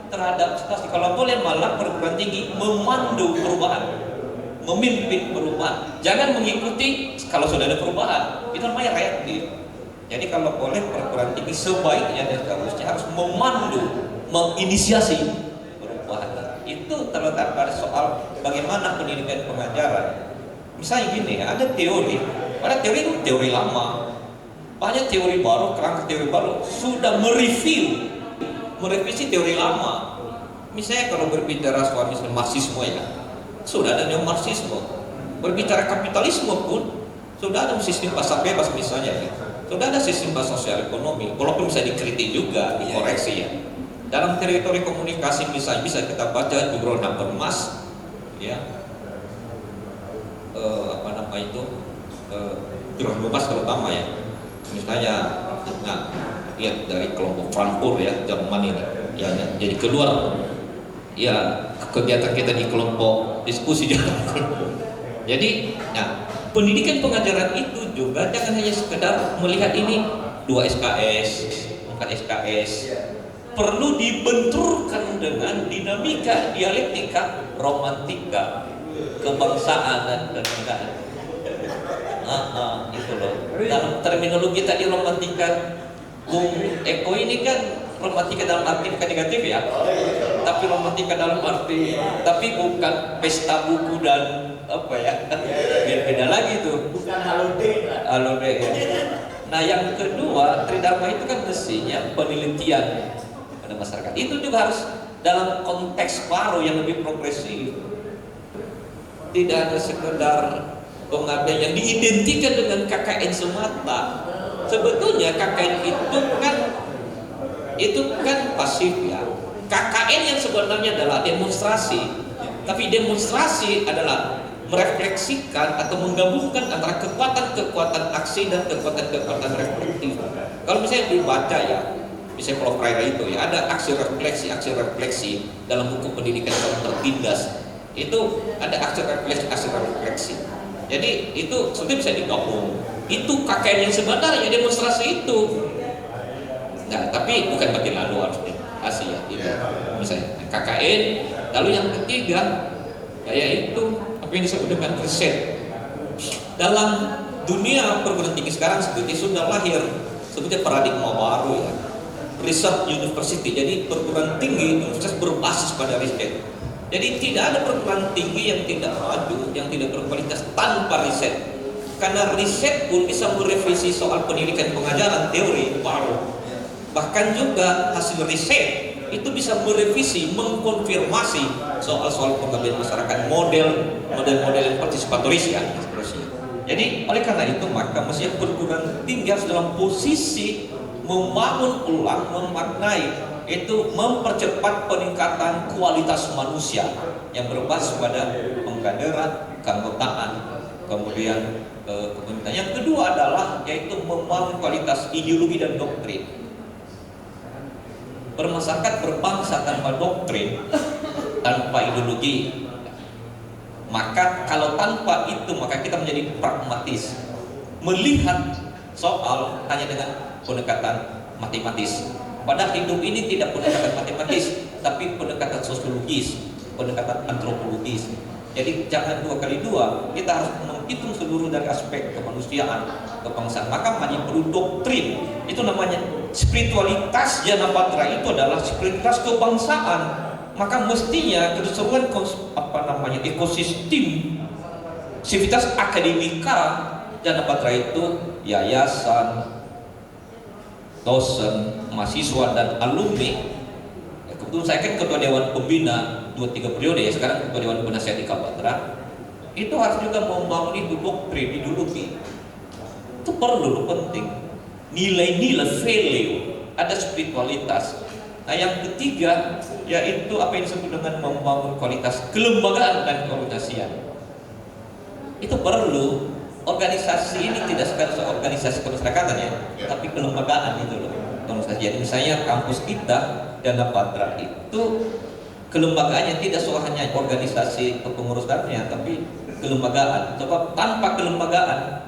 [SPEAKER 2] terhadap situasi. Kalau boleh malah perguruan tinggi memandu perubahan, memimpin perubahan. Jangan mengikuti kalau sudah ada perubahan. Itu namanya reaktif. Jadi kalau boleh perguruan tinggi sebaiknya dan seharusnya harus memandu, menginisiasi perubahan. Itu terletak pada soal bagaimana pendidikan pengajaran. Misalnya gini, ada teori itu teori lama. Banyak teori baru, kerangka teori baru sudah merevisi teori lama. Misalnya kalau berbicara soal misalnya marxisme ya, sudah ada neo-marxisme. Berbicara kapitalisme pun sudah ada sistem pasar bebas misalnya ya. Sudah ada sistem pasar sosial ekonomi, walaupun bisa dikritik juga, dikoreksi ya. Dalam teori komunikasi misalnya bisa kita baca Jubrol Habermas ya. Jubrol Habermas terutama ya. Misalnya lihat dari kelompok Frankfurt ya, Jerman ini ya, jadi keluar ya kegiatan kita di kelompok diskusi jangan. Jadi pendidikan pengajaran itu juga jangan hanya sekedar melihat ini 2 SKS 4 SKS, perlu dibenturkan dengan dinamika, dialektika, romantika, kebangsaan dan kenegaraan. Itu loh. Dalam terminologi tadi romantika, Bung Eko ini kan romantika dalam arti bukan negatif ya, tapi romantika dalam arti, tapi bukan pesta buku dan apa ya, beda lagi tuh. Bukan halode ya. Nah yang kedua, tridharma itu kan mestinya penelitian pada masyarakat. Itu juga harus dalam konteks baru yang lebih progresif. Tidak hanya sekedar pengabdian yang diidentikan dengan KKN semata. Sebetulnya KKN itu kan pasif ya. KKN yang sebenarnya adalah demonstrasi. Tapi demonstrasi adalah merefleksikan atau menggabungkan antara kekuatan-kekuatan aksi dan kekuatan-kekuatan reflektif. Kalau misalnya dibaca ya, misalnya Paulo Freire itu ya, ada aksi refleksi dalam buku pendidikan yang tertindas. Itu ada aksi refleksi. Jadi itu sebetulnya bisa digabung. Itu KKN yang sebenarnya demonstrasi itu. Nah, tapi bukan makin lalu harus dikasih ya. Gitu. Misalnya KKN, lalu yang ketiga yaitu apa yang disebut dengan riset. Dalam dunia perguruan tinggi sekarang sebetulnya sudah lahir sebetulnya paradigma baru ya. Research University. Jadi perguruan tinggi universitas berbasis pada riset. Jadi tidak ada perguruan tinggi yang tidak maju, yang tidak berkualitas tanpa riset. Karena riset pun bisa merevisi soal pendidikan pengajaran teori baru. Bahkan juga hasil riset itu bisa merevisi, mengkonfirmasi soal-soal pengabdian masyarakat, model-model yang partisipatoris ya, seterusnya. Jadi oleh karena itu maka mestinya perguruan tinggi harus dalam posisi membangun ulang, memaknai itu mempercepat peningkatan kualitas manusia yang berbasis pada pengkaderan, keanggotaan, kemudian kepemimpinan. Yang kedua adalah yaitu membangun kualitas ideologi dan doktrin. Bermasyarakat berbangsa tanpa doktrin, tanpa ideologi, maka kalau tanpa itu maka kita menjadi pragmatis, melihat soal hanya dengan pendekatan matematis. Padahal hidup ini tidak pendekatan matematis, tapi pendekatan sosiologis, pendekatan antropologis. Jadi jangan 2x2, kita harus menghitung seluruh dari aspek kemanusiaan, kebangsaan. Maka hanya perlu doktrin. Itu namanya spiritualitas Janapatra itu adalah spiritualitas kebangsaan. Maka mestinya keseluruhan ekosistem sivitas akademika Janapatra itu yayasan, dosen, mahasiswa dan alumni. Kebetulan saya kan ketua dewan pembina 2-3 periode ya, sekarang ketua dewan penasihat Ikapatra. Itu harus juga membangun itu doktrin, ideologi. Itu perlu, penting. Nilai-nilai value, ada spiritualitas. Nah yang ketiga yaitu apa yang disebut dengan membangun kualitas kelembagaan dan keorganisasian. Itu perlu. Organisasi ini tidak sekadar organisasi kemasyarakatan ya, tapi kelembagaan itu loh. Organisasi. Jadi misalnya kampus kita Janapatra itu kelembagaannya tidak soal hanya organisasi kepengurusannya, tapi kelembagaan. Coba tanpa kelembagaan,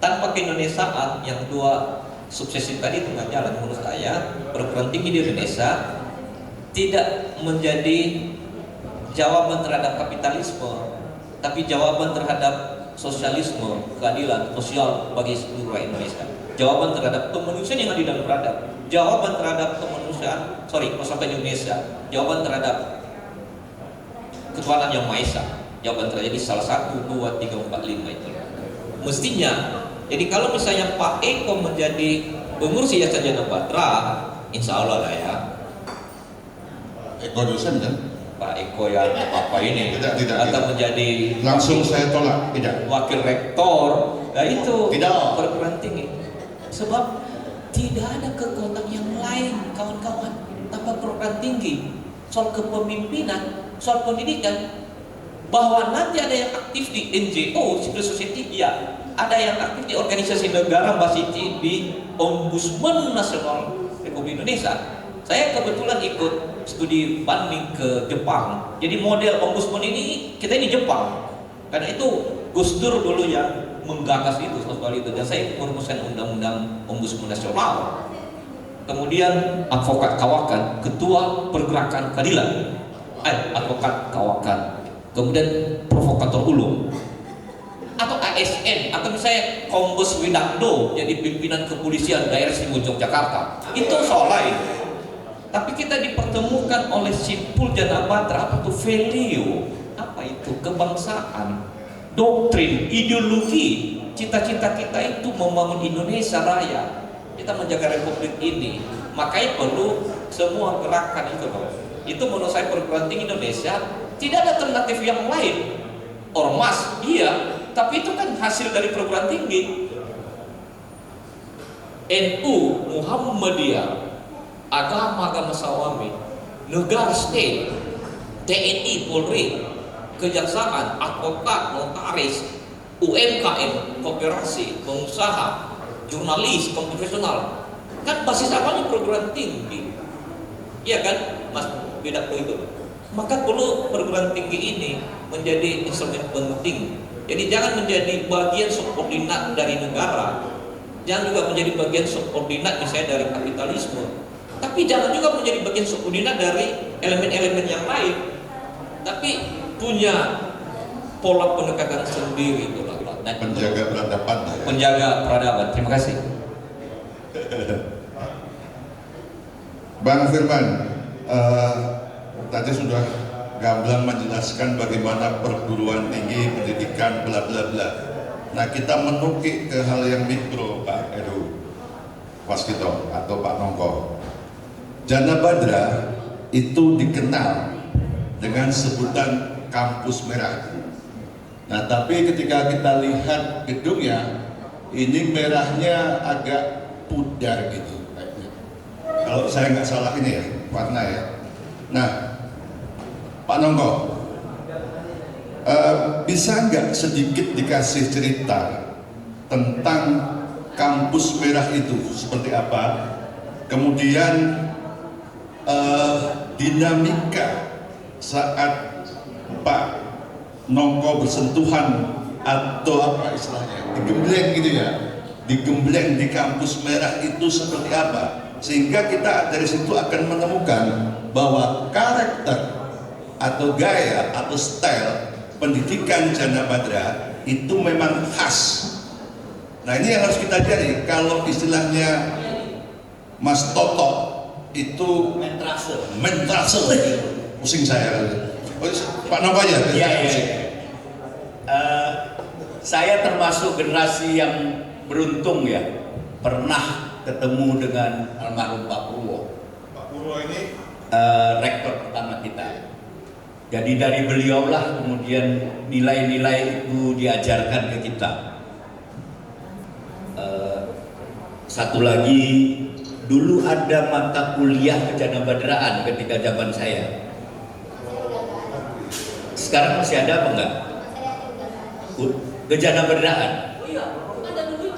[SPEAKER 2] tanpa keindonesiaan, yang dua suksesi tadi itu nggak jalan menurut saya. Perguruan tinggi di Indonesia tidak menjadi jawaban terhadap kapitalisme, tapi jawaban terhadap sosialisme, keadilan sosial bagi seluruh rakyat Indonesia. Jawaban terhadap kemanusiaan yang adil dan beradab. Jawaban terhadap kemanusiaan, masyarakat Indonesia. Jawaban terhadap ketuhanan yang Maha Esa. Jawaban terjadi salah 1, 2, 3, 4, 5 itu. Mestinya, jadi kalau misalnya Pak Eko menjadi pengurus Yayasan Jana Batra, insya Allah lah ya.
[SPEAKER 3] Eko dosen kan?
[SPEAKER 2] Pak Eko yang apa ini
[SPEAKER 3] Tidak,
[SPEAKER 2] atau menjadi
[SPEAKER 3] langsung saya tolak, tidak.
[SPEAKER 2] wakil rektor, nah itu
[SPEAKER 3] Tidak.
[SPEAKER 2] perguruan tinggi. Sebab tidak ada kekuatan yang lain, kawan-kawan, tanpa perguruan tinggi. Soal kepemimpinan, soal pendidikan, bahwa nanti ada yang aktif di NGO, civil society, ya. Ada yang aktif di organisasi negara, Mbak Siti, di Ombudsman Nasional Republik Indonesia. Saya kebetulan ikut studi banding ke Jepang. Jadi model ombudsman ini kita ini Jepang. Karena itu Gus Dur dulu yang menggagas itu soal itu. Dan saya merumuskan undang-undang ombudsman nasional. Kemudian advokat kawakan, ketua pergerakan keadilan. Advokat kawakan. Kemudian provokator ulung. Atau ASN, atau misalnya Kombes Widakdo jadi pimpinan kepolisian daerah Istimewa Yogyakarta. Itu soal lain. Tapi kita dipertemukan oleh simpul Jana Batra, apa itu value, apa itu kebangsaan, doktrin, ideologi. Cita-cita kita itu membangun Indonesia Raya, kita menjaga republik ini. Makanya perlu semua gerakan itu. Itu menurut saya perguruan tinggi Indonesia tidak ada alternatif yang lain. Ormas, iya, tapi itu kan hasil dari perguruan tinggi. NU, Muhammadiyah, agama Sawami, negara state, TNI, Polri, kejaksaan, advokat, notaris, UMKM, koperasi, pengusaha, jurnalis, profesional, kan basis awalnya perguruan tinggi, iya kan, Mas Widakdo itu. Maka perlu perguruan tinggi ini menjadi instrumen penting. Jadi jangan menjadi bagian subordinat dari negara, jangan juga menjadi bagian subordinat misalnya dari kapitalisme. Tapi jangan juga menjadi bagian subordinat dari elemen-elemen yang lain. Tapi punya pola pendekatan sendiri itu lah.
[SPEAKER 3] Penjaga peradaban.
[SPEAKER 2] Penjaga peradaban. Terima kasih.
[SPEAKER 3] Bang Firman, tadi sudah gamblang menjelaskan bagaimana perguruan tinggi, pendidikan, bla bla bla. Nah, kita menukik ke hal yang mikro, Pak Heru Waskito atau Pak Nongko. Jana Batra itu dikenal dengan sebutan kampus merah. Nah, tapi ketika kita lihat gedungnya, ini merahnya agak pudar gitu. Kalau saya nggak salah ini ya, warna ya. Nah, Pak Nongko, bisa nggak sedikit dikasih cerita tentang kampus merah itu seperti apa? Kemudian dinamika saat Pak Nongko bersentuhan atau apa istilahnya, digembleng gitu ya, digembleng di kampus merah itu seperti apa, sehingga kita dari situ akan menemukan bahwa karakter atau gaya atau style pendidikan Jana Batra itu memang khas. Nah, ini yang harus kita cari. Kalau istilahnya Mas Toto itu mentrase, pusing saya. Pak Nongko aja.
[SPEAKER 4] Iya. Saya termasuk generasi yang beruntung ya, pernah ketemu dengan almarhum Pak Purwo.
[SPEAKER 3] Pak Purwo ini
[SPEAKER 4] rektor pertama kita. Jadi dari beliaulah kemudian nilai-nilai itu diajarkan ke kita. Satu lagi, dulu ada mata kuliah kejanabdraan ketika zaman saya. Sekarang masih ada apa enggak? Kejanabdraan.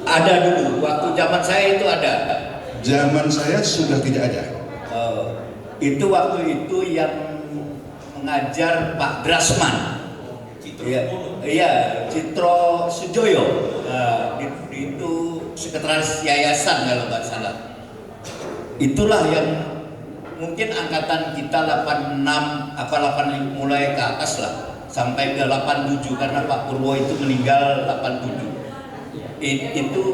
[SPEAKER 4] Ada dulu, waktu zaman saya itu ada.
[SPEAKER 3] zaman saya sudah tidak ada.
[SPEAKER 4] Itu waktu itu yang mengajar Pak Drasman. Iya, Citro Sujoyo. Itu sekretaris yayasan kalau nggak salah. Itulah yang mungkin angkatan kita 86 apa 85 mulai ke atas lah sampai ke 87 karena Pak Purwo itu meninggal 87. Itu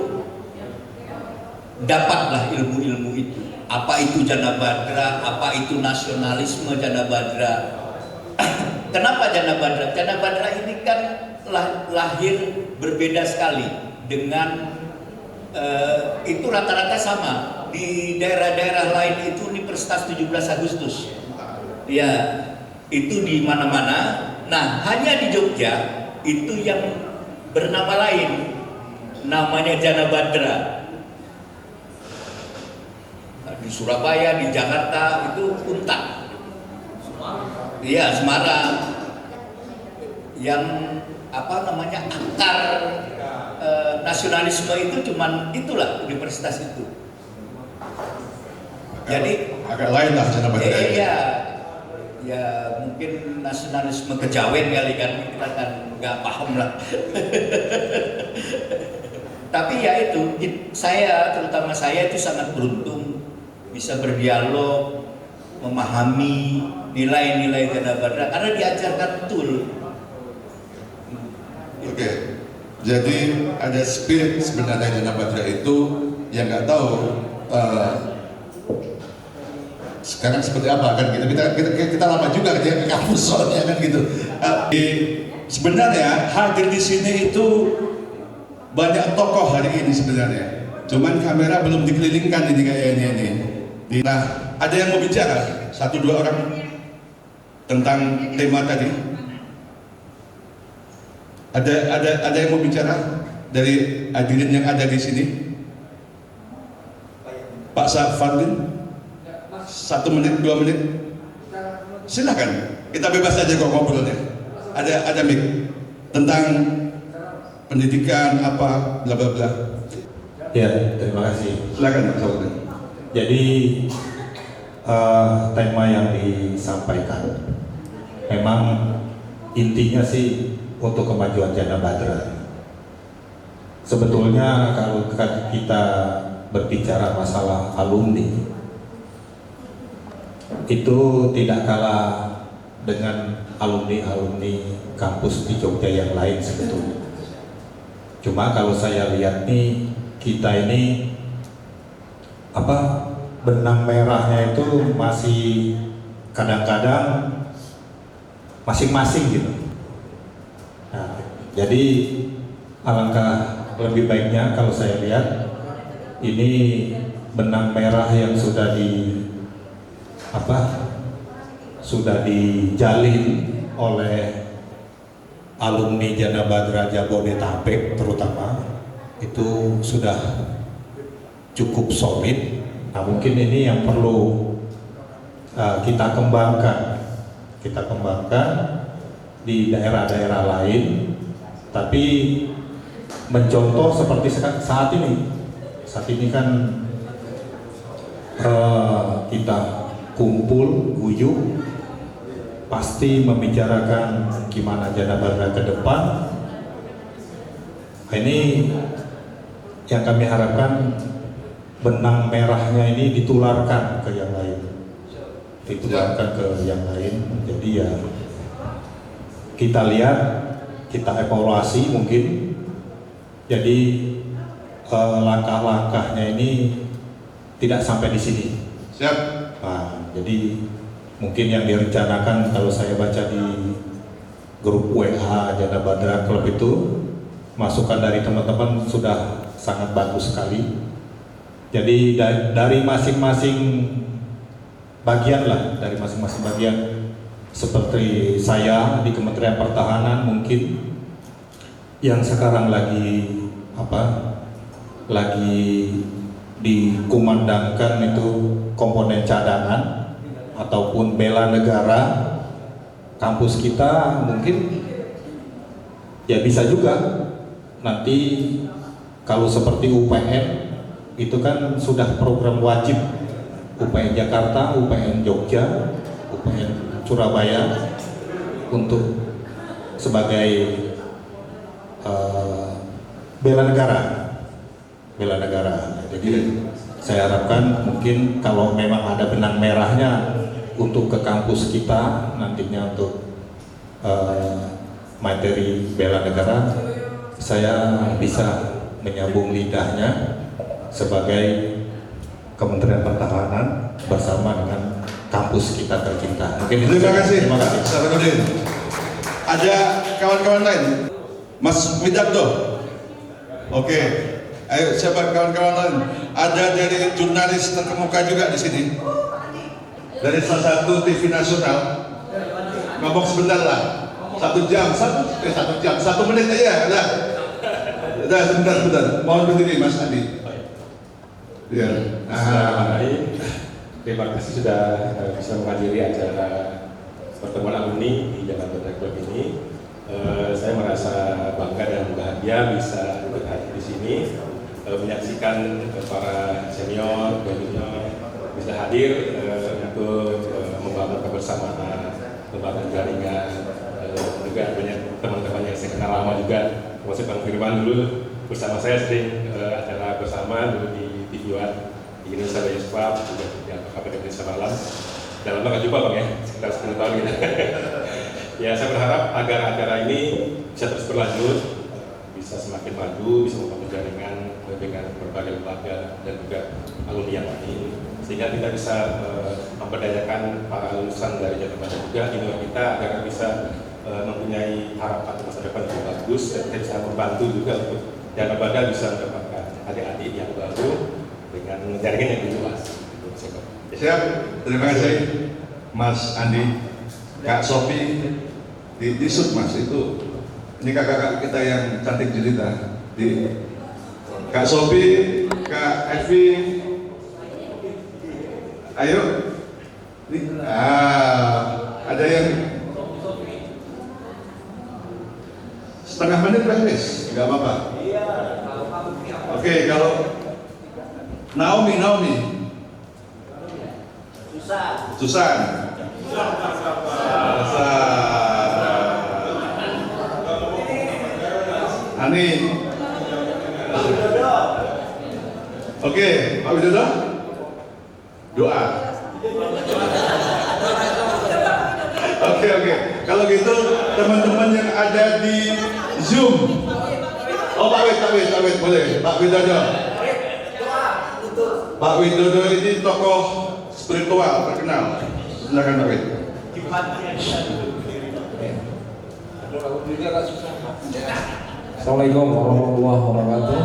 [SPEAKER 4] dapatlah ilmu-ilmu itu. Apa itu Jana Badra, apa itu nasionalisme Jana Badra. Kenapa Jana Badra? Jana Badra ini kan lahir berbeda sekali dengan itu rata-rata sama di daerah-daerah lain itu Universitas 17 Agustus. Ya, itu di mana-mana. Nah, hanya di Jogja itu yang bernama lain, namanya Jana Badra. Di Surabaya, di Jakarta itu Untak. Iya, Semarang. Yang apa namanya akar nasionalisme itu cuman itulah universitas itu. Jadi
[SPEAKER 3] agak lain lah Jana Badra.
[SPEAKER 4] Iya, ya mungkin nasionalisme kejawen kali kan kita kan nggak paham lah. Tapi ya itu saya terutama saya itu sangat beruntung bisa berdialog, memahami nilai-nilai Jana Badra karena diajarkan betul.
[SPEAKER 3] Oke, jadi ada spirit sebenarnya Jana Badra itu yang nggak tahu sekarang seperti apa kan gitu. Kita lama juga kerja ke kampus soalnya kan gitu. Sebenarnya hadir di sini itu banyak tokoh hari ini sebenarnya. Cuman kamera belum dikelilingkan ini kayaknya ini. Nah, ada yang mau bicara? 1-2 orang tentang tema tadi? Ada yang mau bicara dari hadirin yang ada di sini? Pak Safardin, 1 menit, 2 menit, silakan. Kita bebas aja kok ngobrolnya. Ada mic tentang pendidikan apa, bla bla bla.
[SPEAKER 6] Ya, terima kasih.
[SPEAKER 3] Silakan Pak Safardin.
[SPEAKER 6] Jadi tema yang disampaikan memang intinya sih untuk kemajuan Jana Badra. Sebetulnya kalau kita berbicara masalah alumni itu tidak kalah dengan alumni kampus di Jogja yang lain sebetulnya. Cuma kalau saya lihat nih kita ini benang merahnya itu masih kadang-kadang masing-masing gitu. Nah, jadi alangkah lebih baiknya kalau saya lihat ini benang merah yang sudah dijalin oleh alumni Jana Badra Jabodetabek terutama itu sudah cukup solid. Nah, mungkin ini yang perlu kita kembangkan di daerah-daerah lain, tapi mencontoh seperti saat ini. Saat ini kan kita kumpul, guyup, pasti membicarakan gimana Jana Badra ke depan. Nah, ini yang kami harapkan benang merahnya ini ditularkan ke yang lain, Jadi ya kita lihat, kita evaluasi mungkin. Jadi langkah-langkahnya ini tidak sampai di sini.
[SPEAKER 3] Siap.
[SPEAKER 6] Nah, jadi mungkin yang direncanakan kalau saya baca di grup WA Jana Badra Club itu masukan dari teman-teman sudah sangat bagus sekali. Jadi dari masing-masing bagian seperti saya di Kementerian Pertahanan mungkin yang sekarang lagi dikumandangkan itu komponen cadangan ataupun bela negara. Kampus kita mungkin ya bisa juga nanti kalau seperti UPN itu kan sudah program wajib, UPN Jakarta, UPN Jogja, UPN Surabaya untuk sebagai bela negara. Jadi saya harapkan mungkin kalau memang ada benang merahnya untuk ke kampus kita nantinya untuk materi bela negara, saya bisa menyambung lidahnya sebagai Kementerian Pertahanan bersama dengan kampus kita tercinta. Mungkin
[SPEAKER 1] Terima kasih.
[SPEAKER 6] Terima kasih.
[SPEAKER 1] Sarifudin. Ada kawan-kawan lain? Mas Widarto. Oke. Ayo siapa kawan-kawan lain? Ada dari jurnalis terkemuka juga di sini. Dari salah satu TV nasional. Ngomong sebentar lah. 1 jam, 1 menit aja. Udah sebentar. Mohon berdiri Mas Andi. Ya.
[SPEAKER 7] Terima kasih sudah bisa menghadiri acara pertemuan alumni di Jalan Benda Club ini. Saya merasa bangga dan bahagia bisa hadir di sini, menyaksikan para senior dan junior bisa hadir untuk membangun kebersamaan, membangun jaringan. Juga banyak teman-teman yang saya kenal lama juga, termasuk Bang Firman dulu bersama saya sering acara bersama dulu di TV One di Indonesia Raya Club, juga di KPD Indonesia Malam. Dan lama gak jumpa Bang ya, sekitar 10 tahun gitu. Ya saya berharap agar acara ini bisa terus berlanjut, bisa semakin maju, bisa membangun jaringan dengan berbagai lembaga dan juga alumni yang lain, sehingga kita bisa memberdayakan para lulusan dari Jalan Benda juga junior kita agar bisa mempunyai harapan masa depan yang bagus dan kita bisa membantu juga untuk Jalan Benda bisa mendapatkan adik-adik yang baru dengan jaringan yang lebih luas.
[SPEAKER 1] Siap, terima kasih Mas Andi. Kak Sofi di Sud Mas, itu ini kakak-kakak kita yang cantik jelita. Kak Sofi, Kak Evi, ayo. Ada yang setengah menit beres, nggak apa-apa. Oke, kalau Naomi. Susan. Ani. Oke, Pak Widodo. Doa. Oke. Kalau gitu teman-teman yang ada di Zoom. Oh, Pak Wid, boleh. Pak Widodo. Pak Widodo ini tokoh spiritual terkenal. Silakan Pak Wid.
[SPEAKER 8] Assalamualaikum warahmatullahi wabarakatuh.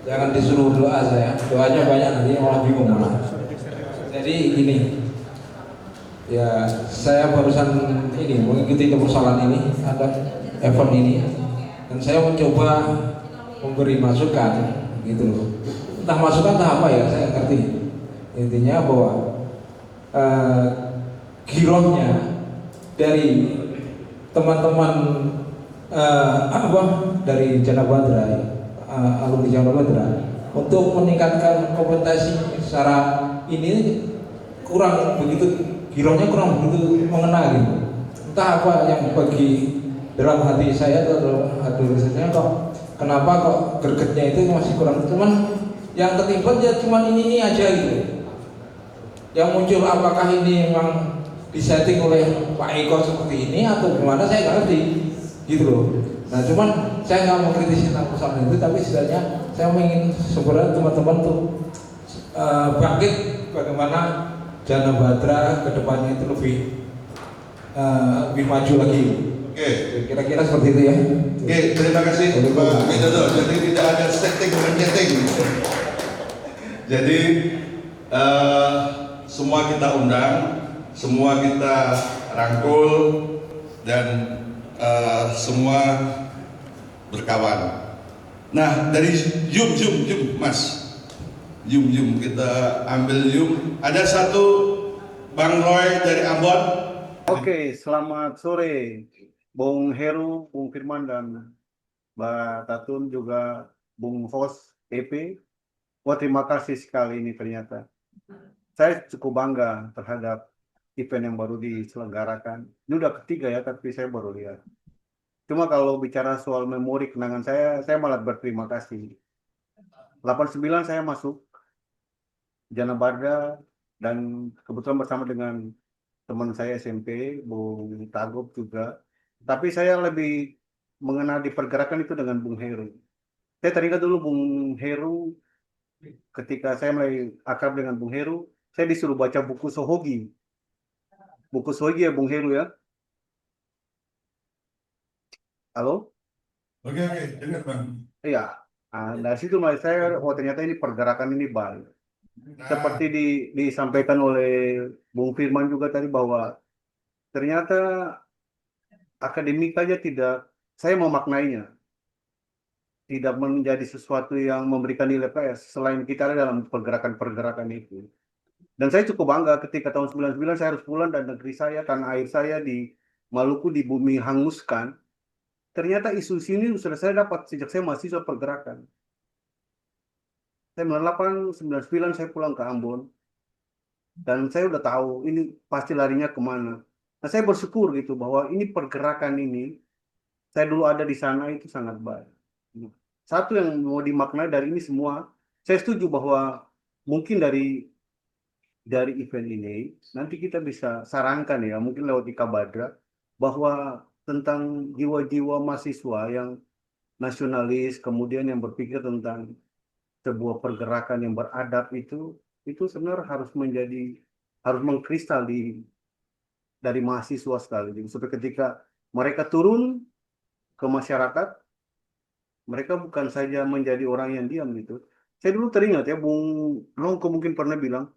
[SPEAKER 8] Jangan disuruh doa saya, doanya banyak nanti malah bingung malah. Jadi gini, ya saya barusan ini mengikuti persoalan ini, ada event ini, dan saya mencoba memberi masukan, gitu loh. Entah masukan entah apa ya, saya ngerti. Intinya bahwa girohnya dari teman-teman dari Jana Badra, alumni Jana Badra, untuk meningkatkan kompetensi secara ini kurang begitu, girohnya kurang begitu mengena gitu. Entah apa yang bagi dalam hati saya atau dalam hati saya kok kenapa kok gregetnya itu masih kurang, cuman yang terlibat ya cuman ini aja gitu. Yang muncul apakah ini memang disetting oleh Pak Eko seperti ini atau gimana saya nggak ngerti gitu loh. Nah cuman saya nggak mau kritisi tentang persoalan itu, tapi setidaknya saya ingin sebenarnya teman-teman tuh bangkit bagaimana Jana Badra kedepannya itu lebih maju lagi.
[SPEAKER 1] Oke.
[SPEAKER 8] Kira-kira seperti itu ya.
[SPEAKER 1] Oke, terima kasih Pak Widodo. Jadi tidak ada setting dan nyeting. Jadi semua kita undang, semua kita rangkul, dan semua berkawan. Nah, dari Zoom Mas, Zoom kita ambil Zoom. Ada satu Bang Roy dari Ambon.
[SPEAKER 9] Oke, selamat sore Bung Heru, Bung Firman, dan Mbak Tatun, juga Bung Fos EP. Wah, terima kasih sekali ini ternyata. Saya cukup bangga terhadap event yang baru diselenggarakan. Ini udah ketiga ya, tapi saya baru lihat. Cuma kalau bicara soal memori kenangan saya malah berterima kasih. 89 saya masuk Jana Barda, dan kebetulan bersama dengan teman saya SMP, Bung Tagop juga. Tapi saya lebih mengenal di pergerakan itu dengan Bung Heru. Saya teringat dulu Bung Heru, ketika saya mulai akrab dengan Bung Heru, saya disuruh baca buku Sohogi. Buku Sohogi ya Bung Heru ya. Halo?
[SPEAKER 3] Oke, dengar Bang.
[SPEAKER 9] Iya. Dari situ mulai saya, oh ternyata ini pergerakan ini baik.
[SPEAKER 3] Nah,
[SPEAKER 9] Seperti disampaikan oleh Bung Firman juga tadi bahwa ternyata akademik aja tidak, saya memaknainya, tidak menjadi sesuatu yang memberikan nilai PS selain kita ada dalam pergerakan-pergerakan itu. Dan saya cukup bangga ketika tahun 99 saya harus pulang dan negeri saya, tanah air saya di Maluku di bumi hanguskan. Ternyata isu ini sudah saya dapat sejak saya mahasiswa pergerakan. Saya 98, 99 saya pulang ke Ambon. Dan saya udah tahu ini pasti larinya kemana. Nah saya bersyukur gitu bahwa ini pergerakan ini, saya dulu ada di sana itu sangat baik. Satu yang mau dimaknai dari ini semua, saya setuju bahwa mungkin dari event ini, nanti kita bisa sarankan ya, mungkin lewat Ika Badra, bahwa tentang jiwa-jiwa mahasiswa yang nasionalis, kemudian yang berpikir tentang sebuah pergerakan yang beradab itu sebenarnya harus mengkristal dari mahasiswa sekali. Jadi, supaya ketika mereka turun ke masyarakat, mereka bukan saja menjadi orang yang diam gitu. Saya dulu teringat ya, Bung Nongko mungkin pernah bilang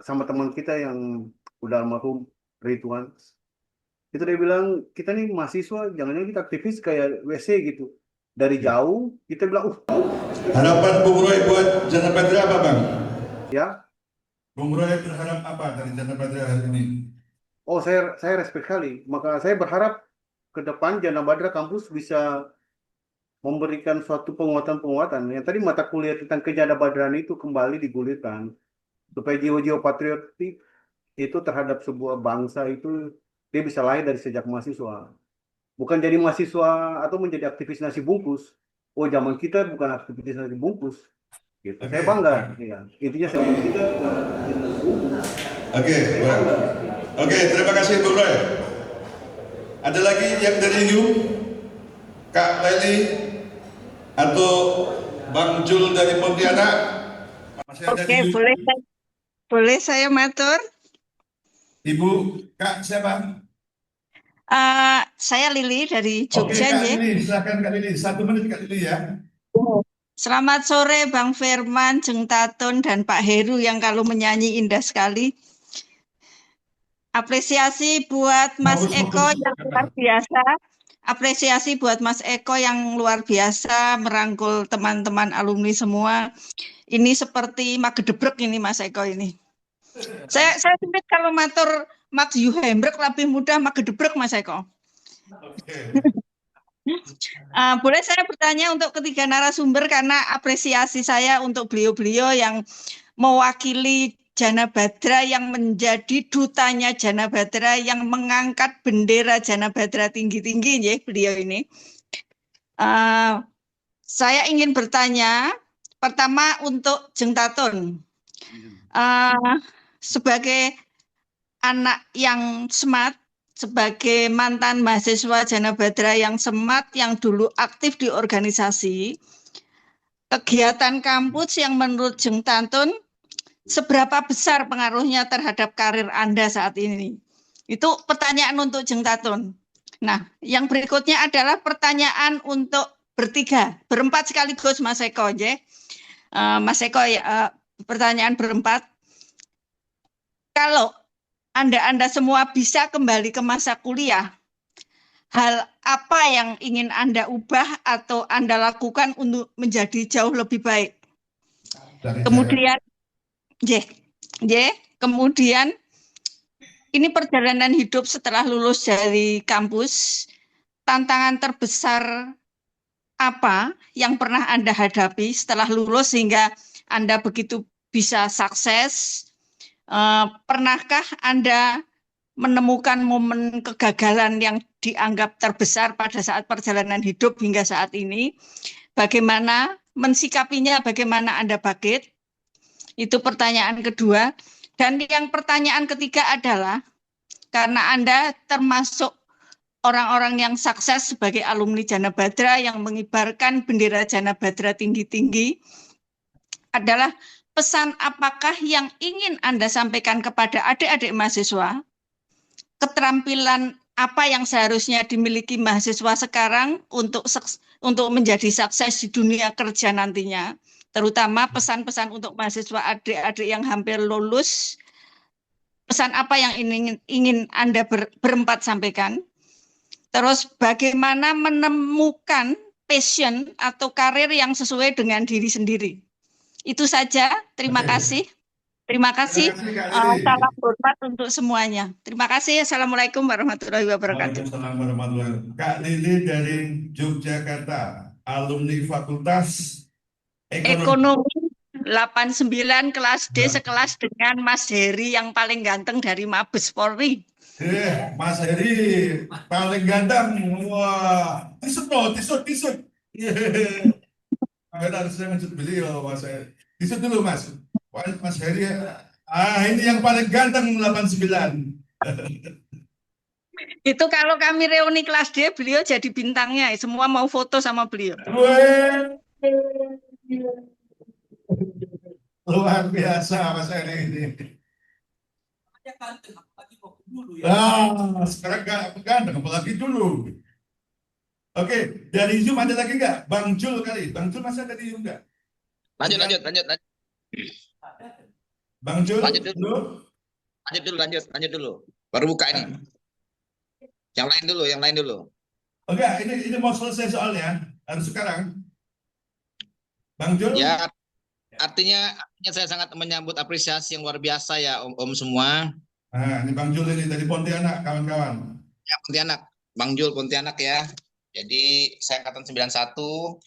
[SPEAKER 9] sama teman kita yang udah almarhum Ridwan, itu dia bilang kita nih mahasiswa jangan kita aktivis kayak WC gitu. Dari jauh kita bilang
[SPEAKER 3] harapan Bung Roy buat Jana Badra apa Bang?
[SPEAKER 9] ya.
[SPEAKER 3] Bung Roy berharap apa dari Jana Badra hari ini?
[SPEAKER 9] Oh saya respect sekali. Maka saya berharap ke depan Jana Badra kampus bisa memberikan suatu penguatan-penguatan. Yang tadi mata kuliah tentang Jana Badraan itu kembali digulirkan supaya jiwa-jiwa patriotik itu terhadap sebuah bangsa itu dia bisa lahir dari sejak mahasiswa. Bukan jadi mahasiswa atau menjadi aktivis nasi bungkus. Oh zaman kita bukan aktivis nasi bungkus. Gitu. Saya bangga. Ya. Intinya saya kita bukan aktivis nasi bungkus.
[SPEAKER 3] Oke, terima kasih Bung Roy. Ada lagi yang dari You, Kak Leli, atau Bang Jul dari Pontianak?
[SPEAKER 10] Oke, boleh saya matur?
[SPEAKER 3] Ibu, Kak siapa?
[SPEAKER 10] Saya Lili dari
[SPEAKER 3] Oke,
[SPEAKER 10] Jogja,
[SPEAKER 3] Kak
[SPEAKER 10] nggih.
[SPEAKER 3] Lili, silakan Kak Lili. 1 menit Kak Lili ya.
[SPEAKER 10] Selamat sore Bang Firman, Jeng Tatun, dan Pak Heru yang kalau menyanyi indah sekali. Apresiasi buat Mas Eko yang luar biasa. Apresiasi buat Mas Eko yang luar biasa merangkul teman-teman alumni semua. Ini seperti magedebrek ini Mas Eko ini. Saya sempit kalau matur Max Juhembrek lebih mudah magedebrek Mas Eko. Boleh saya bertanya untuk ketiga narasumber karena apresiasi saya untuk beliau-beliau yang mewakili Jana Badra yang menjadi dutanya Jana Badra yang mengangkat bendera Jana Badra tinggi-tinggi ya beliau ini. Saya ingin bertanya pertama untuk Jeng Tatun. Sebagai anak yang smart, sebagai mantan mahasiswa Jana Badra yang smart, yang dulu aktif di organisasi, kegiatan kampus yang menurut Jeng Tatun, seberapa besar pengaruhnya terhadap karir Anda saat ini? Itu pertanyaan untuk Jeng Tatun. Nah, yang berikutnya adalah pertanyaan untuk berempat sekaligus Mas Eko. Ya. Mas Eko, pertanyaan berempat. Kalau Anda semua bisa kembali ke masa kuliah, hal apa yang ingin Anda ubah atau Anda lakukan untuk menjadi jauh lebih baik? Kemudian, kemudian ini perjalanan hidup setelah lulus dari kampus, tantangan terbesar apa yang pernah Anda hadapi setelah lulus sehingga Anda begitu bisa sukses? Pernahkah Anda menemukan momen kegagalan yang dianggap terbesar pada saat perjalanan hidup hingga saat ini? Bagaimana mensikapinya, bagaimana Anda bangkit? Itu pertanyaan kedua. Dan yang pertanyaan ketiga adalah, karena Anda termasuk orang-orang yang sukses sebagai alumni Jana Badra yang mengibarkan bendera Jana Badra tinggi-tinggi, adalah pesan apakah yang ingin Anda sampaikan kepada adik-adik mahasiswa, keterampilan apa yang seharusnya dimiliki mahasiswa sekarang untuk menjadi sukses di dunia kerja nantinya, terutama pesan-pesan untuk mahasiswa adik-adik yang hampir lulus, pesan apa yang ingin Anda berempat sampaikan. Terus bagaimana menemukan passion atau karir yang sesuai dengan diri sendiri. Itu saja, terima kasih. Terima kasih. Salam hormat untuk semuanya. Terima kasih. Assalamualaikum warahmatullahi wabarakatuh.
[SPEAKER 3] Waalaikumsalam warahmatullahi wabarakatuh. Kak Lili dari Yogyakarta, alumni Fakultas
[SPEAKER 10] Ekonomi 89 kelas D, sekelas dengan Mas Heri yang paling ganteng dari Mabes Polri.
[SPEAKER 3] Mas Heri paling ganteng. Wah, tisut. Harus saya mencut beliau, Mas Heri. Tisut dulu, Mas. Mas Heri, ini yang paling ganteng 89.
[SPEAKER 10] Itu kalau kami reuni kelas D, beliau jadi bintangnya. Semua mau foto sama beliau.
[SPEAKER 3] Luar biasa Mas Heri ini. Sekarang ganteng, apalagi dulu. Oke, dari Zoom ada lagi nggak? Bang Jul kali. Bang Jul masih ada di Zoom nggak?
[SPEAKER 2] Lanjut.
[SPEAKER 3] Bang Jul,
[SPEAKER 2] Lanjut dulu. Baru buka ini. Yang lain dulu.
[SPEAKER 3] Oke, ini mau selesai soalnya. Harus sekarang. Bang Jul?
[SPEAKER 2] Ya, artinya saya sangat menyambut apresiasi yang luar biasa ya Om semua.
[SPEAKER 3] Nah, ini Bang Jul ini dari Pontianak, kawan-kawan.
[SPEAKER 2] Ya, Pontianak. Bang Jul Pontianak ya. Jadi saya angkatan 91.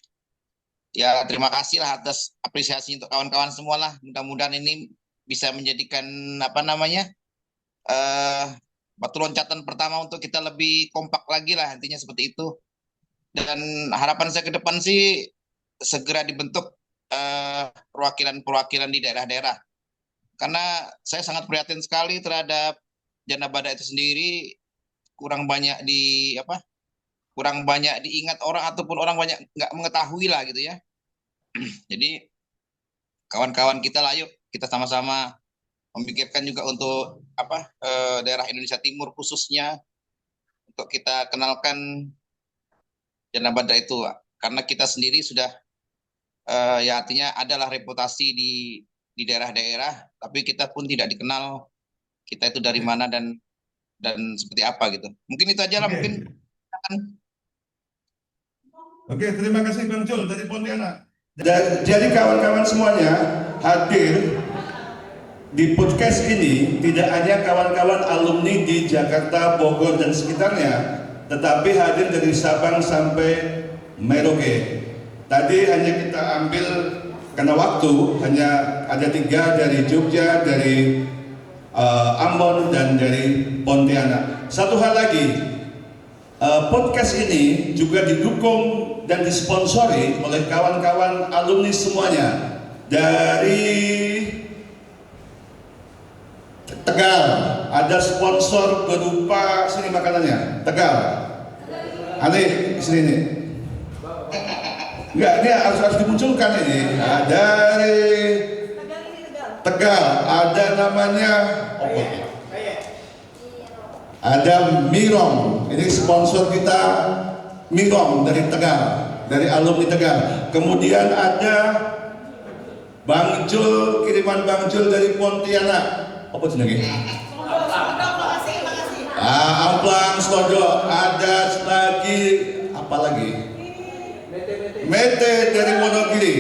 [SPEAKER 2] Ya, terima kasih lah atas apresiasi untuk kawan-kawan semua lah. Mudah-mudahan ini bisa menjadikan batu loncatan pertama untuk kita lebih kompak lagi lah, intinya seperti itu. Dan harapan saya ke depan sih segera dibentuk perwakilan-perwakilan di daerah-daerah. Karena saya sangat prihatin sekali terhadap Jana Badra itu sendiri, kurang banyak diingat orang ataupun orang banyak nggak mengetahui lah gitu ya. Jadi kawan-kawan kita lah, yuk kita sama-sama memikirkan juga untuk daerah Indonesia Timur khususnya untuk kita kenalkan Jana Badra itu, karena kita sendiri sudah ya artinya adalah reputasi di daerah-daerah, tapi kita pun tidak dikenal kita itu dari mana dan seperti apa gitu. Mungkin itu aja lah. Mungkin.
[SPEAKER 3] Oke, terima kasih Bang Jul dari Pontianak.
[SPEAKER 1] Jadi kawan-kawan semuanya hadir di podcast ini tidak hanya kawan-kawan alumni di Jakarta, Bogor dan sekitarnya, tetapi hadir dari Sabang sampai Merauke. Tadi hanya kita ambil karena waktu, hanya ada 3 dari Jogja, dari Ambon dan dari Pontianak. Satu hal lagi, podcast ini juga didukung dan disponsori oleh kawan-kawan alumni semuanya dari Tegal. Ada sponsor berupa sini makanannya Tegal. Ani sini nih. Enggak, ini harus dimunculkan ini. Nah, dari Tegal ada namanya ada Mirong. Ini sponsor kita Mirong dari Tegal, dari alumni Tegal. Kemudian ada Bang Jul, kiriman Bang Jul dari Pontianak. Apa jenenge? Amplang Stojo. Ada lagi apa lagi? Mete dari Wonogiri.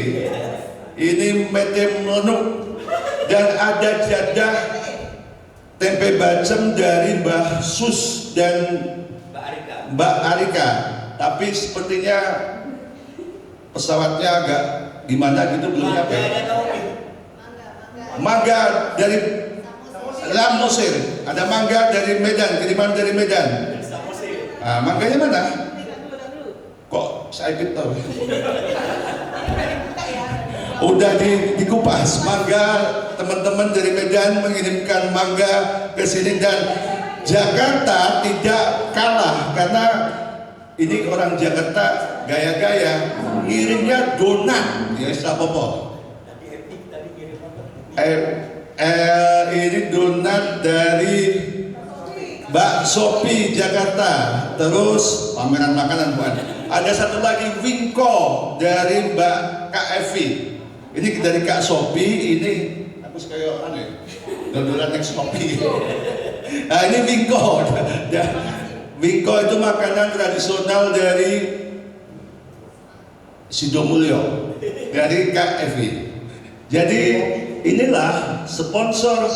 [SPEAKER 1] Ini Mete Melunuk. Dan ada jadah tempe bacem dari Mbah Sus dan Mbak Arika. Tapi sepertinya pesawatnya agak gimana gitu, belum nyampe. Mangga dari Samosir, ada mangga dari Medan, kiriman dari Medan. Nah, mangganya mana? Kok saya tahu? udah dikupas. Mangga teman-teman dari Medan mengirimkan mangga ke sini, dan Jakarta tidak kalah karena ini orang Jakarta gaya-gaya ngirimnya donat ya, apa-apa. Ini donat dari Mbak Sophie Jakarta. Terus pameran makanan bukan. Ada satu lagi Wingko dari Mbak Kak Evi. Ini dari Kak Sophie. Ini aku kayak aneh. Dodolan next Sophie. Nah ini Wingko. Wingko itu makanan tradisional dari Sidomulyo, dari Kak Evi. Jadi inilah sponsor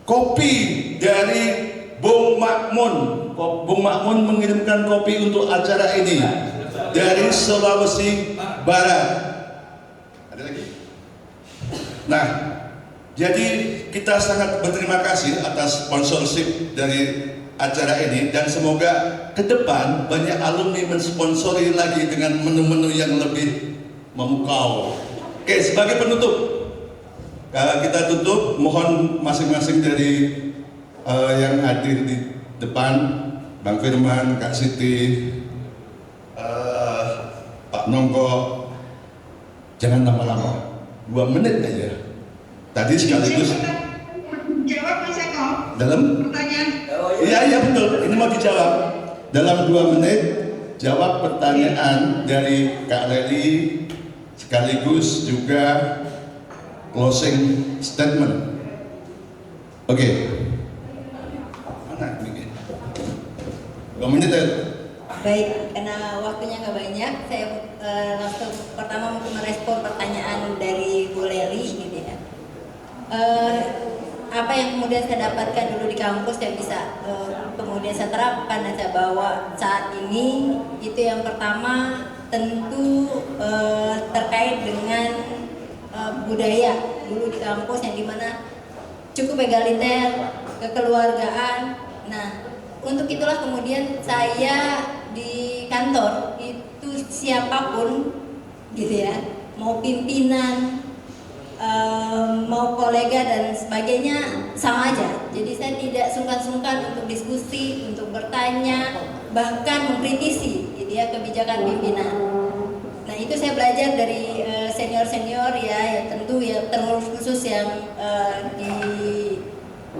[SPEAKER 1] kopi dari Bung Makmun. Bung Makmun mengirimkan kopi untuk acara ini dari Sulawesi Barat. Ada lagi? Nah, jadi kita sangat berterima kasih atas sponsorship dari acara ini, dan semoga ke depan banyak alumni mensponsori lagi dengan menu-menu yang lebih memukau. Oke, sebagai penutup, kita tutup, mohon masing-masing dari yang hadir di depan, Bang Firman, Kak Siti, Pak Nongko, jangan lama-lama, 2 menit aja. Tadi sekaligus
[SPEAKER 10] Jawab Mas Eko.
[SPEAKER 1] dalam
[SPEAKER 10] Pertanyaan.
[SPEAKER 1] iya betul, ini mau dijawab dalam 2 menit. Jawab pertanyaan dari Kak Leli sekaligus juga closing statement. Oke. Mana ini? 2 menit ya.
[SPEAKER 5] Baik, karena waktunya nggak banyak, saya langsung pertama mungkin merespon pertanyaan dari Bu Leli gitu ya. Apa yang kemudian saya dapatkan dulu di kampus saya bisa kemudian saya terapkan dan saya bawa saat ini. Itu yang pertama tentu terkait dengan budaya dulu di kampus yang dimana cukup egaliter, kekeluargaan. Nah, untuk itulah kemudian saya di kantor itu siapapun gitu ya, mau pimpinan, mau kolega dan sebagainya sama aja. Jadi saya tidak sungkan-sungkan untuk diskusi, untuk bertanya, bahkan mengkritisi gitu ya kebijakan pimpinan. Nah itu saya belajar dari senior-senior ya tentu ya terus khusus yang di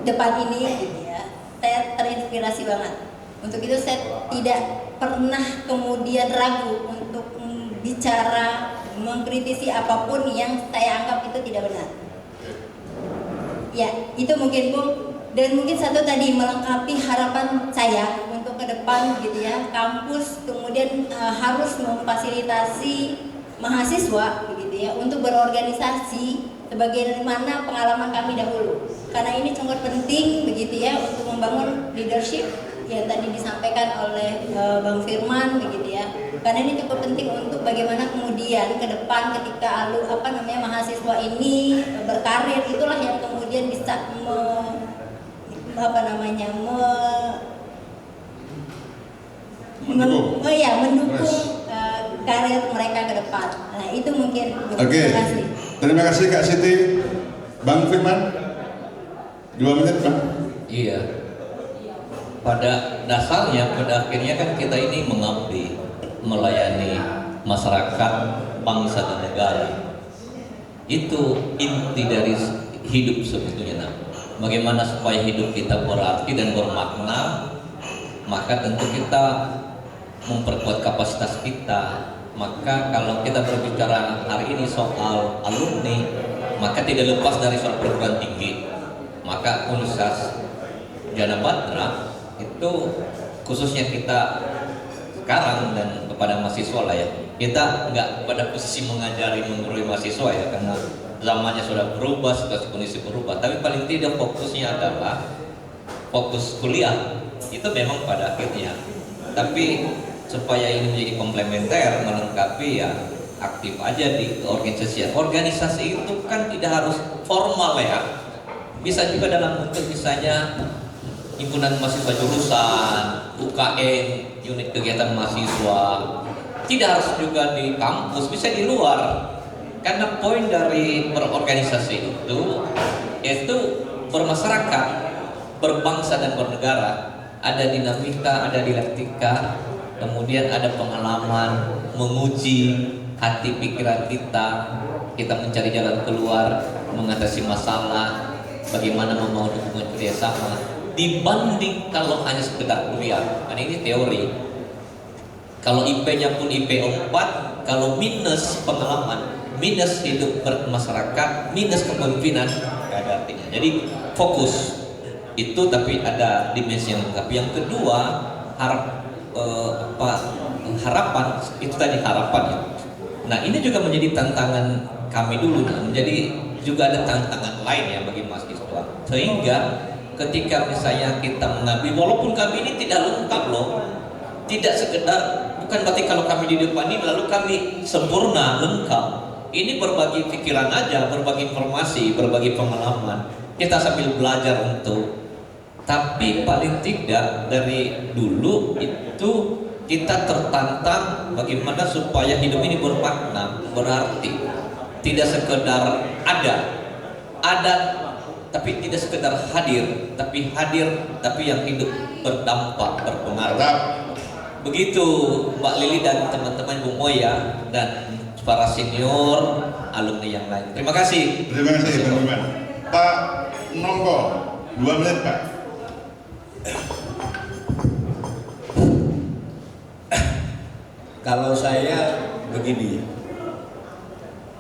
[SPEAKER 5] depan ini gitu ya. Saya terinspirasi banget. Untuk itu saya tidak pernah kemudian ragu untuk bicara, mengkritisi apapun yang saya anggap itu tidak benar. Ya, itu mungkin Bung. Dan mungkin satu tadi melengkapi harapan saya untuk ke depan gitu ya, kampus kemudian harus memfasilitasi mahasiswa begitu ya untuk berorganisasi sebagaimana pengalaman kami dahulu. Karena ini sangat penting begitu ya untuk membangun leadership yang tadi disampaikan oleh Bang Firman begitu ya. Karena ini cukup penting untuk bagaimana kemudian ke depan ketika mahasiswa ini berkarir, itulah yang kemudian bisa mendukung karir mereka ke depan. Nah itu mungkin.
[SPEAKER 1] Oke. Terima kasih Kak Siti. Bang Firman, 2 menit Bang.
[SPEAKER 2] Iya. Pada dasarnya, pada akhirnya kan kita ini mengabdi, melayani masyarakat, bangsa dan negara. Itu inti dari hidup sebetulnya. Nah, bagaimana supaya hidup kita berarti dan bermakna, maka tentu kita memperkuat kapasitas kita. Maka kalau kita berbicara hari ini soal alumni, maka tidak lepas dari soal perguruan tinggi. Maka Universitas Jana Badra itu khususnya kita sekarang dan kepada mahasiswa lah ya, kita nggak pada posisi mengajari menggurui mahasiswa ya, karena zamannya sudah berubah, situasi kondisi berubah. Tapi paling tidak fokusnya adalah fokus kuliah itu memang pada akhirnya. Tapi supaya ini menjadi komplementer, melengkapi ya aktif aja di organisasi. Organisasi itu kan tidak harus formal ya, bisa juga dalam bentuk misalnya himpunan mahasiswa jurusan, UKM, unit kegiatan mahasiswa. Tidak harus juga di kampus, bisa di luar. Karena poin dari berorganisasi itu bermasyarakat, berbangsa dan bernegara, ada dinamika, ada dialektika, kemudian ada pengalaman, menguji hati pikiran kita mencari jalan keluar, mengatasi masalah, bagaimana membangun hubungan kerjasama, dibanding kalau hanya sekedar kuliah. Kan ini teori. Kalau IP-nya pun IP 4, kalau minus pengalaman, minus hidup bermasyarakat, minus kepemimpinan, gak ada artinya. Jadi fokus itu, tapi ada dimensi yang lengkap. Yang kedua, harapan itu tadi harapannya. Nah, ini juga menjadi tantangan kami dulu, menjadi juga ada tantangan lain ya bagi mahasiswa. Sehingga ketika misalnya kita mengambil, walaupun kami ini tidak lengkap loh, tidak sekedar, bukan berarti kalau kami di depan ini lalu kami sempurna lengkap. Ini berbagi pikiran aja, berbagi informasi, berbagi pengalaman. Kita sambil belajar untuk, tapi paling tidak dari dulu itu kita tertantang bagaimana supaya hidup ini bermakna, berarti. Tidak sekedar ada, tapi tidak sekedar hadir, tapi yang hidup berdampak, berpengaruh. Begitu Mbak Lili dan teman-teman Bung Moya dan para senior alumni yang lain. Terima kasih.
[SPEAKER 3] Terima kasih teman-teman. Pak Nongko, 2 menit Pak.
[SPEAKER 4] Kalau saya begini,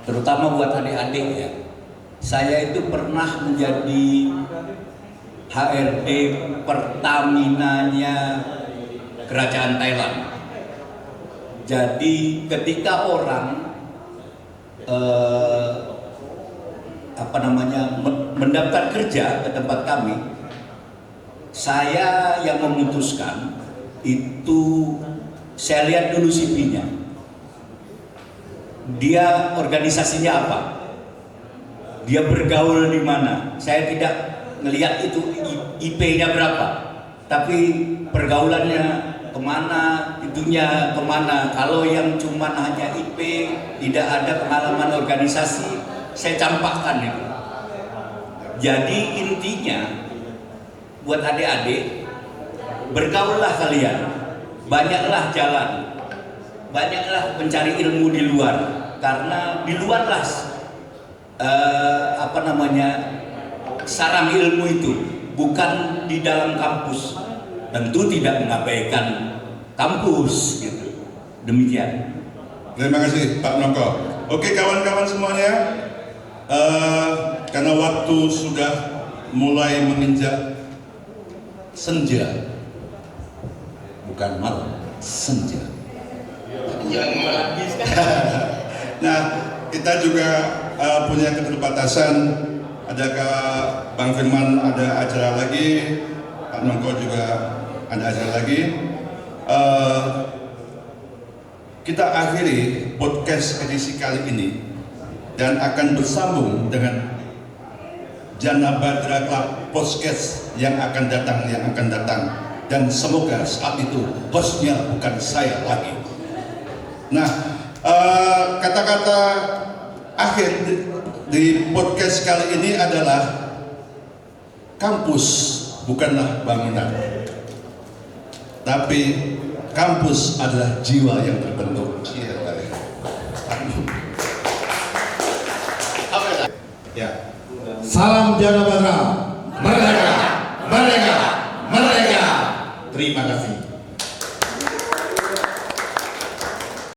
[SPEAKER 4] terutama buat adik-adik ya, saya itu pernah menjadi HRD Pertamina-nya Kerajaan Thailand. Jadi ketika orang mendaftar kerja ke tempat kami, saya yang memutuskan itu. Saya lihat dulu CV-nya, dia organisasinya apa, dia bergaul di mana. Saya tidak melihat itu IP-nya berapa, tapi pergaulannya kemana, itunya kemana. Kalau yang cuma hanya IP, tidak ada pengalaman organisasi, saya campakkan itu. Jadi intinya buat adik-adik, bergaullah kalian. Banyaklah jalan, banyaklah mencari ilmu di luar, karena di luarlah sarang ilmu itu, bukan di dalam kampus. Tentu tidak mengabaikan kampus gitu. Demikian.
[SPEAKER 3] Terima kasih Pak Nongko. Oke kawan-kawan semuanya, karena waktu sudah mulai menginjak senja. Bukan malam, senja. Nah, kita juga punya keterbatasan. Adakah Bang Firman ada acara lagi, Pak Nongko juga ada acara lagi. Kita akhiri podcast edisi kali ini dan akan bersambung dengan Jana Badra Club Podcast yang akan datang. Dan semoga saat itu hostnya bukan saya lagi. Nah, kata-kata akhir di podcast kali ini adalah kampus bukanlah bangunan, tapi kampus adalah jiwa yang terbentuk. Ya.
[SPEAKER 6] Salam Jana Badra, merdeka, merdeka, merdeka. Terima kasih.